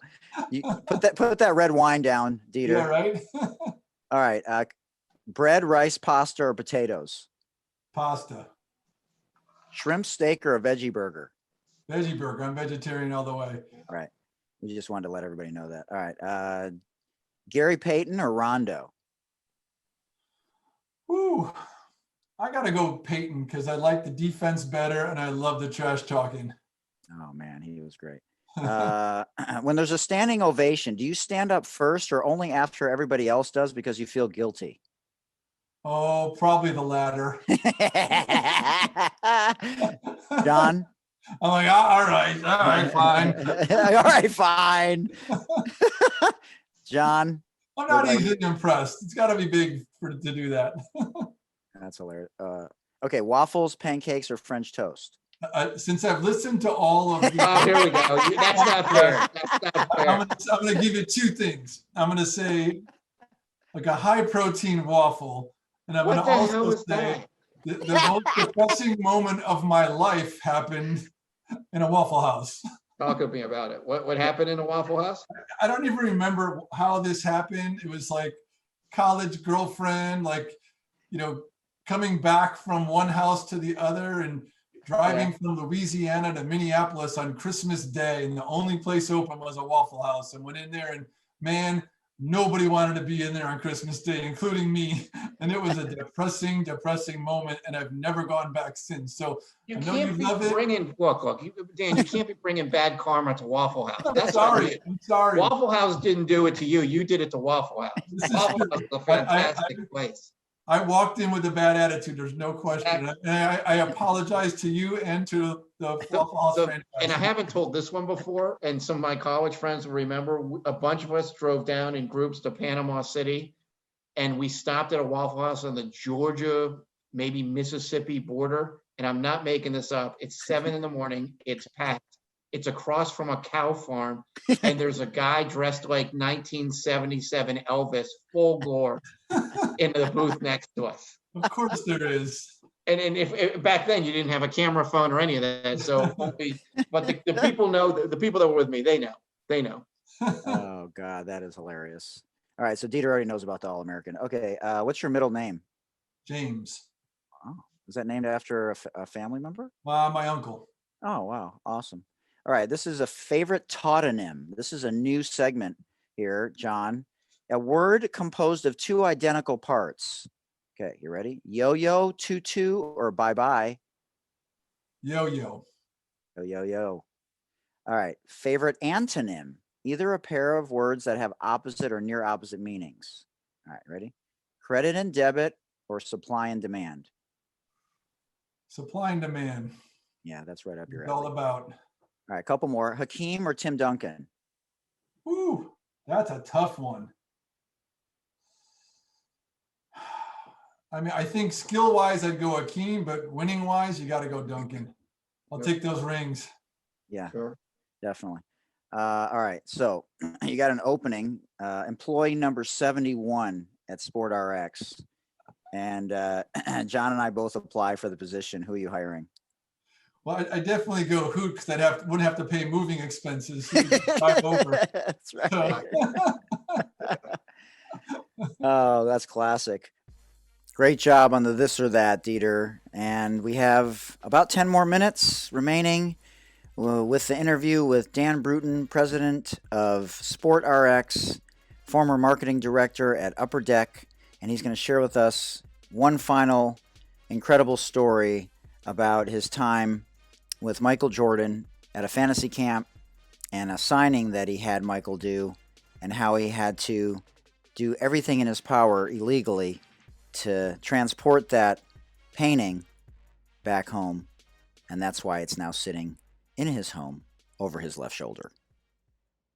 You put that red wine down, Dieter. Yeah, right. All right. Bread, rice, pasta, or potatoes? Pasta. Shrimp steak or a veggie burger? Veggie burger. I'm vegetarian all the way. All right. We just wanted to let everybody know that. All right. Gary Payton or Rondo? Woo. I got to go Peyton because I like the defense better and I love the trash talking. Oh, man, he was great. When there's a standing ovation, do you stand up first or only after everybody else does because you feel guilty? Oh, probably the latter. John? I'm like, all right, fine. All right, fine. John? I'm not easily impressed. It's got to be big to do that. That's hilarious. Okay, waffles, pancakes, or French toast? Since I've listened to all of you, Oh, here we go. That's not fair. That's not fair. I'm going to give you two things. I'm going to say like a high protein waffle, and I'm going to also say the most depressing moment of my life happened in a Waffle House. Talk to me about it. What happened in a Waffle House? I don't even remember how this happened. It was like college girlfriend, like, coming back from one house to the other and driving from Louisiana to Minneapolis on Christmas Day. And the only place open was a Waffle House, and went in there, and man, nobody wanted to be in there on Christmas Day, including me. And it was a depressing moment. And I've never gone back since. So you can't be bringing, Dan, you can't be bringing bad karma to Waffle House. That's I'm sorry. Waffle House didn't do it to you. You did it to Waffle House. Waffle House is a fantastic place. I walked in with a bad attitude. There's no question. And I apologize to you and to the Waffle House franchise. And I haven't told this one before, and some of my college friends will remember. A bunch of us drove down in groups to Panama City, and we stopped at a Waffle House on the Georgia, maybe Mississippi border. And I'm not making this up. It's 7 a.m. It's packed. It's across from a cow farm, and there's a guy dressed like 1977 Elvis, full gore, in the booth next to us. Of course there is. And if back then you didn't have a camera phone or any of that, so but the people know, the people that were with me, they know. Oh God, that is hilarious. All right, so Dieter already knows about the All-American. Okay, what's your middle name? James. Oh, is that named after a family member? My uncle. Oh wow, awesome. All right, this is a favorite tautonym. This is a new segment here, John. A word composed of two identical parts. Okay, you ready? Yo-yo, tutu, or bye-bye? Yo-yo. Yo-yo. All right, favorite antonym. Either a pair of words that have opposite or near opposite meanings. All right, ready? Credit and debit, or supply and demand? Supply and demand. Yeah, that's right up your alley. alley. All about. All right, a couple more. Hakeem or Tim Duncan? Ooh, that's a tough one. I mean, I think skill-wise, I'd go Hakeem, but winning-wise, you got to go Duncan. I'll take those rings. Yeah, sure. Definitely. All right, so you got an opening, employee number 71 at Sport RX, and John and I both apply for the position. Who are you hiring? Well, I definitely go Hoot, because wouldn't have to pay moving expenses. So drive over. That's right. Oh, that's classic. Great job on the this or that, Dieter. And we have about 10 more minutes remaining with the interview with Dan Bruton, president of Sport RX, former marketing director at Upper Deck. And he's going to share with us one final incredible story about his time with Michael Jordan at a fantasy camp and a signing that he had Michael do, and how he had to do everything in his power illegally to transport that painting back home. And that's why it's now sitting in his home over his left shoulder.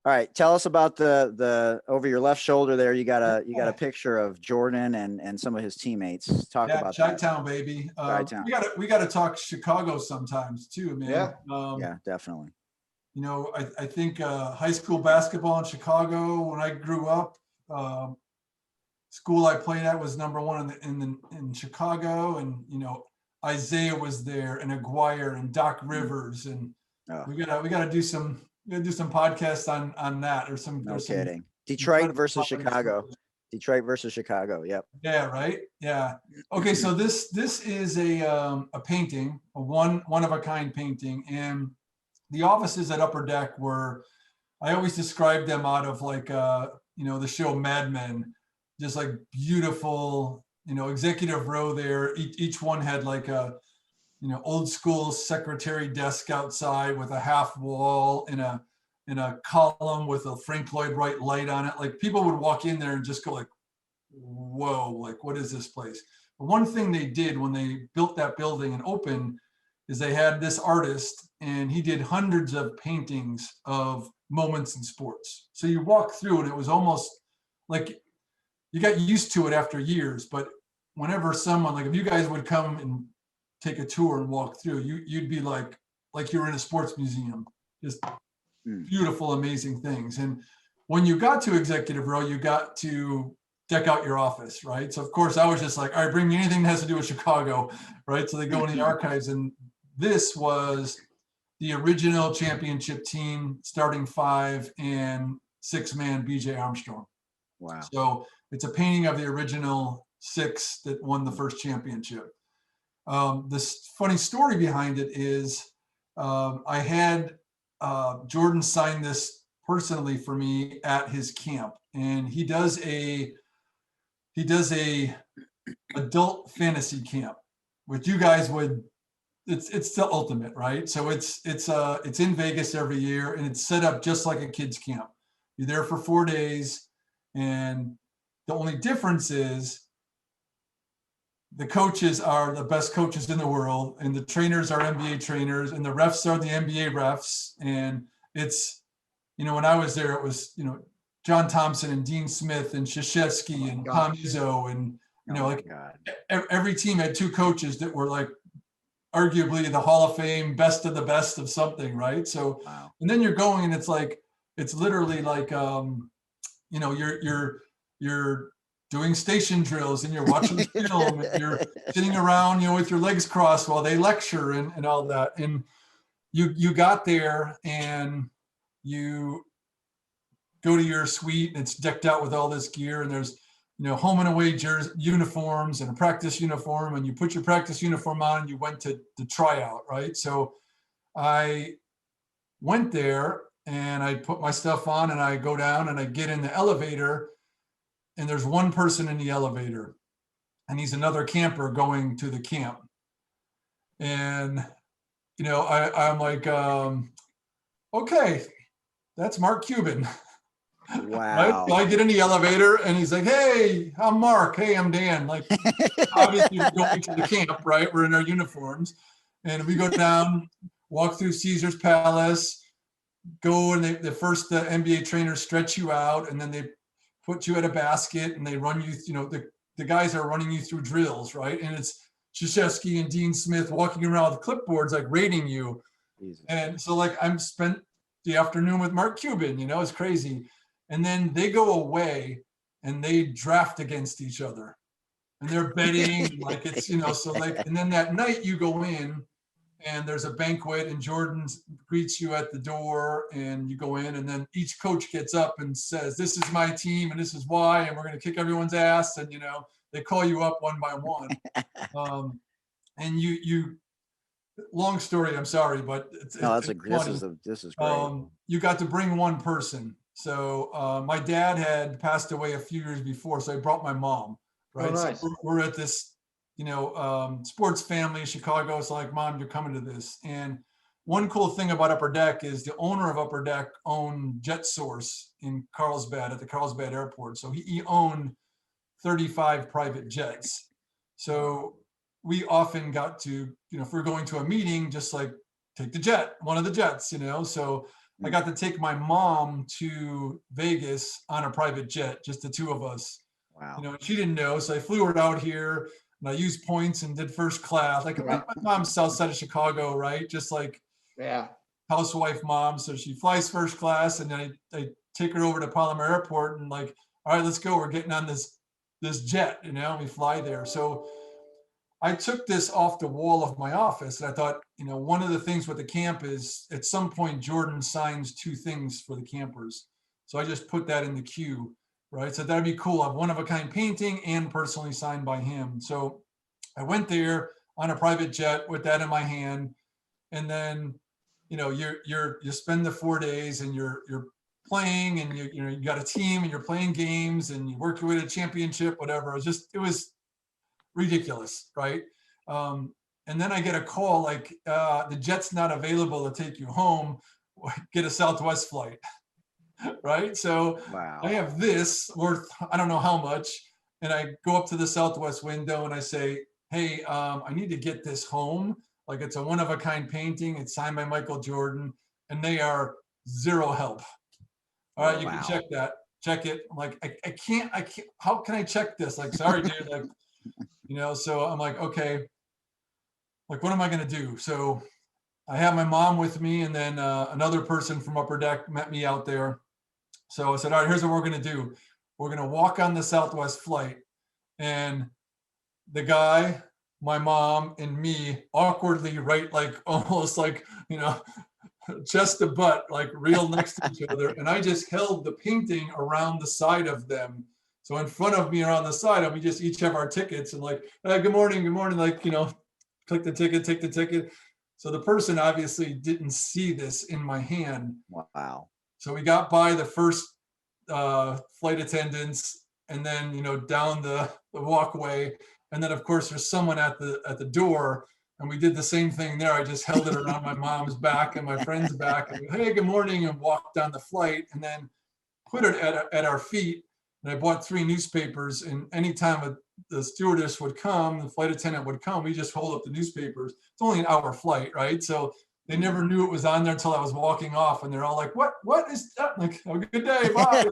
All right, tell us about the over your left shoulder there. You got a picture of Jordan and some of his teammates. Talk about that. Chi-Town, baby. Chi-Town. We got to talk Chicago sometimes too, man. Yeah, definitely. You know, I think high school basketball in Chicago, when I grew up, school I played at was number one in Chicago, and you know, Isaiah was there, and Aguirre and Doc Rivers, and we gotta do some podcasts on that, or some. No kidding. Detroit versus Chicago. Detroit versus Chicago. Yep. Yeah. Right. Yeah. Okay. So this is a painting, a one of a kind painting, and the offices at Upper Deck were, I always describe them out of like the show Mad Men, just like beautiful, executive row there. Each one had like a old school secretary desk outside with a half wall in a column with a Frank Lloyd Wright light on it. Like people would walk in there and just go like, whoa, like, what is this place? But one thing they did when they built that building and opened is they had this artist, and he did hundreds of paintings of moments in sports. So you walk through and it was almost like you got used to it after years. But whenever someone, like if you guys would come and take a tour and walk through, you'd be like you were in a sports museum, just beautiful, amazing things. And when you got to executive row, you got to deck out your office, right? So of course I was just like, all right, bring me anything that has to do with Chicago, right? So they go in the archives, and this was the original championship team, starting 5 and 6-man BJ Armstrong. Wow. So it's a painting of the original 6 that won the first championship. This funny story behind it is I had Jordan sign this personally for me at his camp, and he does a adult fantasy camp, which you guys would. It's the ultimate, right? So it's in Vegas every year, and it's set up just like a kids camp. You're there for 4 days, and the only difference is the coaches are the best coaches in the world, and the trainers are NBA trainers, and the refs are the NBA refs. And it's, when I was there, it was, John Thompson and Dean Smith and Krzyzewski and Tom Izzo, and every team had 2 coaches that were like arguably the Hall of Fame best of the best of something, right? So, and then you're going, and it's literally like, you're doing station drills, and you're watching film, and you're sitting around, with your legs crossed while they lecture and all that. And you got there, and you go to your suite, and it's decked out with all this gear, and there's home and away uniforms and a practice uniform, and you put your practice uniform on, and you went to the tryout, right? So I went there, and I put my stuff on, and I go down, and I get in the elevator, and there's one person in the elevator, and he's another camper going to the camp. And, I'm like, okay, that's Mark Cuban. Wow. Right? So I get in the elevator, and he's like, hey, I'm Mark. Hey, I'm Dan. Like, obviously we're going to the camp, right? We're in our uniforms, and we go down, walk through Caesar's Palace, go, and the NBA trainers stretch you out, and then they put you at a basket, and they run you, the guys are running you through drills, right? And it's Krzyzewski and Dean Smith walking around with clipboards, like rating you. Jesus. And so I'm spent the afternoon with Mark Cuban, it's crazy. And then they go away, and they draft against each other, and they're betting, like it's, and then that night you go in, and there's a banquet, and Jordan greets you at the door, and you go in, and then each coach gets up and says, this is my team, and this is why, and we're going to kick everyone's ass. And, they call you up one by one. And you long story, I'm sorry, but this is great. You got to bring one person. So my dad had passed away a few years before, so I brought my mom, right? Oh, nice. So we're at this, sports family in Chicago. So like, Mom, you're coming to this. And one cool thing about Upper Deck is the owner of Upper Deck owned Jet Source in Carlsbad, at the Carlsbad airport. So he owned 35 private jets. So we often got to, if we're going to a meeting, just like take one of the jets, so I got to take my mom to Vegas on a private jet, just the 2 of us. Wow. She didn't know. So I flew her out here, and I used points and did first class. Like, my mom's south side of Chicago, right? Just like housewife mom. So she flies first class, and then I take her over to Palomar Airport, and like, all right, let's go. We're getting on this jet, we fly there. So I took this off the wall of my office, and I thought, one of the things with the camp is at some point Jordan signs 2 things for the campers. So I just put that in the queue, right? So that'd be cool. I have one-of-a-kind painting and personally signed by him. So I went there on a private jet with that in my hand, and then, you spend the 4 days, and you're playing, and you got a team, and you're playing games, and you work your way to a championship, whatever. It was ridiculous, right? And then I get a call like, the jet's not available to take you home, get a Southwest flight, right? So wow. I have this worth, I don't know how much, and I go up to the southwest window and I say, hey, I need to get this home. Like, it's a one-of-a-kind painting. It's signed by Michael Jordan, and they are zero help. All right, you can check that. Check it. I'm like, I can't, how can I check this? Like, sorry, dude. Like, so I'm like, okay, like, what am I going to do? So I have my mom with me, and then another person from Upper Deck met me out there. So I said, all right, here's what we're going to do. We're going to walk on the Southwest flight. And the guy, my mom, and me awkwardly, right, like almost like, chest to butt, like real next to each other. And I just held the painting around the side of them. So in front of me or on the side, and we just each have our tickets and like, good morning, like, click the ticket, take the ticket. So the person obviously didn't see this in my hand. Wow. So we got by the first flight attendants, and then, down the walkway. And then of course there's someone at the door, and we did the same thing there. I just held it around my mom's back and my friend's back, and hey, good morning, and walked down the flight, and then put it at our feet. And I bought 3 newspapers, and anytime the stewardess would come, the flight attendant would come, we just hold up the newspapers. It's only an hour flight, right? So they never knew it was on there until I was walking off, and they're all like, what is that? I'm like, have a good day, bye.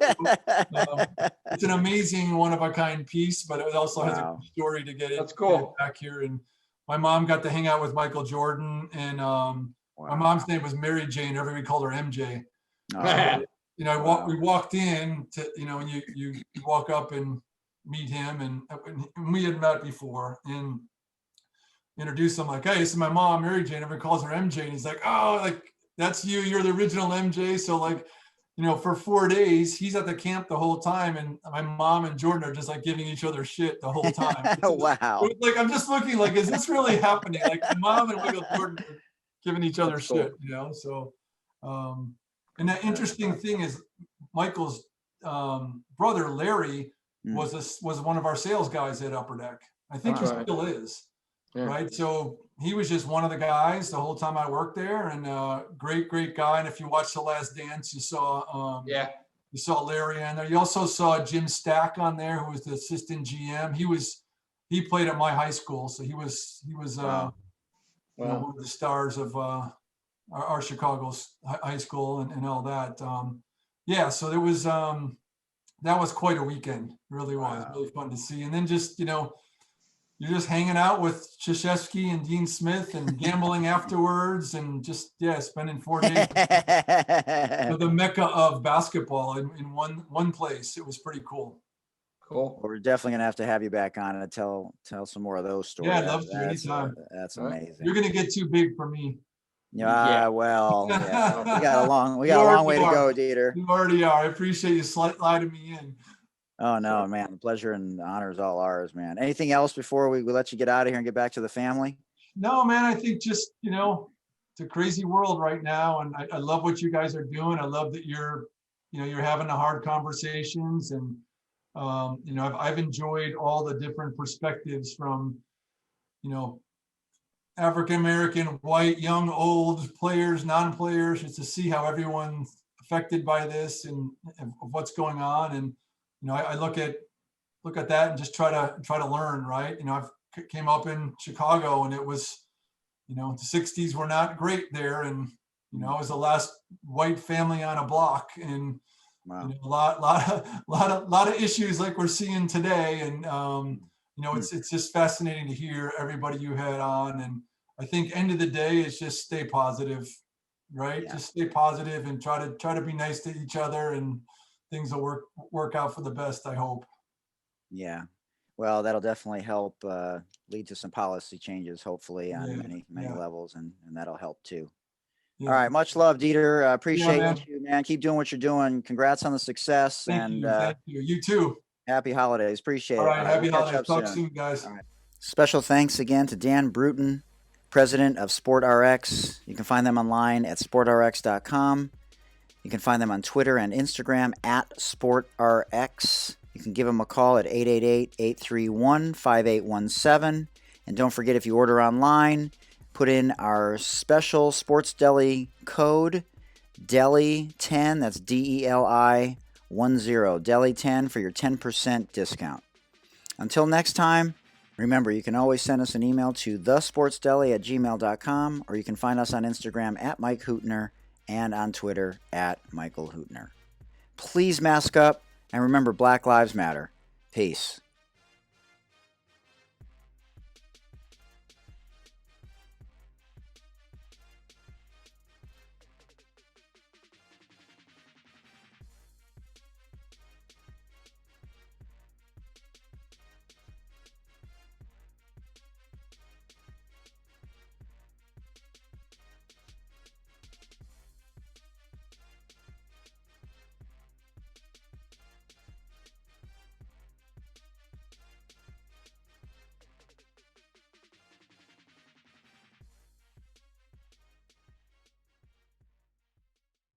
It's an amazing one-of-a-kind piece, but it also has a story to get it, That's cool. get it back here. And my mom got to hang out with Michael Jordan, and my mom's name was Mary Jane. Everybody called her MJ. We walked in to, and you walk up and meet him, and we had met before, and introduced him like, hey, this is my mom, Mary Jane. Everybody calls her MJ. And he's like, oh, like, that's you. You're the original MJ. So like, for 4 days, he's at the camp the whole time. And my mom and Jordan are just like giving each other shit the whole time. Wow. Like, I'm just looking like, is this really happening? Like, my mom and Michael Jordan are giving each other shit, So, and the interesting thing is Michael's brother, Larry, was one of our sales guys at Upper Deck. I think he still is. Yeah. Right. So he was just one of the guys the whole time I worked there, and great guy. And if you watch The Last Dance, you saw you saw Larry on there. You also saw Jim Stack on there, who was the assistant GM. He played at my high school, so he was one of the stars of our Chicago's high school and all that. So there was that was quite a weekend. It really was really fun to see. And then just you're just hanging out with Krzyzewski and Dean Smith and gambling afterwards, and just spending 4 days with the mecca of basketball in one place. It was pretty cool. Cool. We're definitely gonna have to have you back on and tell some more of those stories. Yeah, I'd love to anytime. That's amazing. You're gonna get too big for me. Well, we got a long way to go, Dieter. You already are. I appreciate you sliding me in. Oh no, man! The pleasure and the honor is all ours, man. Anything else before we let you get out of here and get back to the family? No, man. I think just it's a crazy world right now, and I love what you guys are doing. I love that you're having the hard conversations, and I've enjoyed all the different perspectives from African American, white, young, old, players, non-players, just to see how everyone's affected by this and what's going on. And I look at that and just try to learn, right? I've came up in Chicago, and it was, the 60s were not great there, and I was the last white family on a block, and a lot of issues like we're seeing today, and it's just fascinating to hear everybody you had on. And I think end of the day is just stay positive, right? Yeah. Just stay positive and try to be nice to each other, and things will work out for the best, I hope. Yeah. Well, that'll definitely help lead to some policy changes, hopefully, on many levels, and that'll help too. Yeah. All right. Much love, Dieter. Appreciate you, man. Keep doing what you're doing. Congrats on the success. Thank you. You too. Happy holidays. Appreciate it. All right. Happy holidays. Talk soon, guys. All right. Special thanks again to Dan Bruton, president of SportRx. You can find them online at sportrx.com. You can find them on Twitter and Instagram at SportRx. You can give them a call at 888-831-5817. And don't forget, if you order online, put in our special Sports Deli code, DELI10, that's DELI10, DELI10 for your 10% discount. Until next time, remember, you can always send us an email to thesportsdeli@gmail.com, or you can find us on Instagram at Mike Hootner and on Twitter at Michael Hootner. Please mask up, and remember, Black Lives Matter. Peace.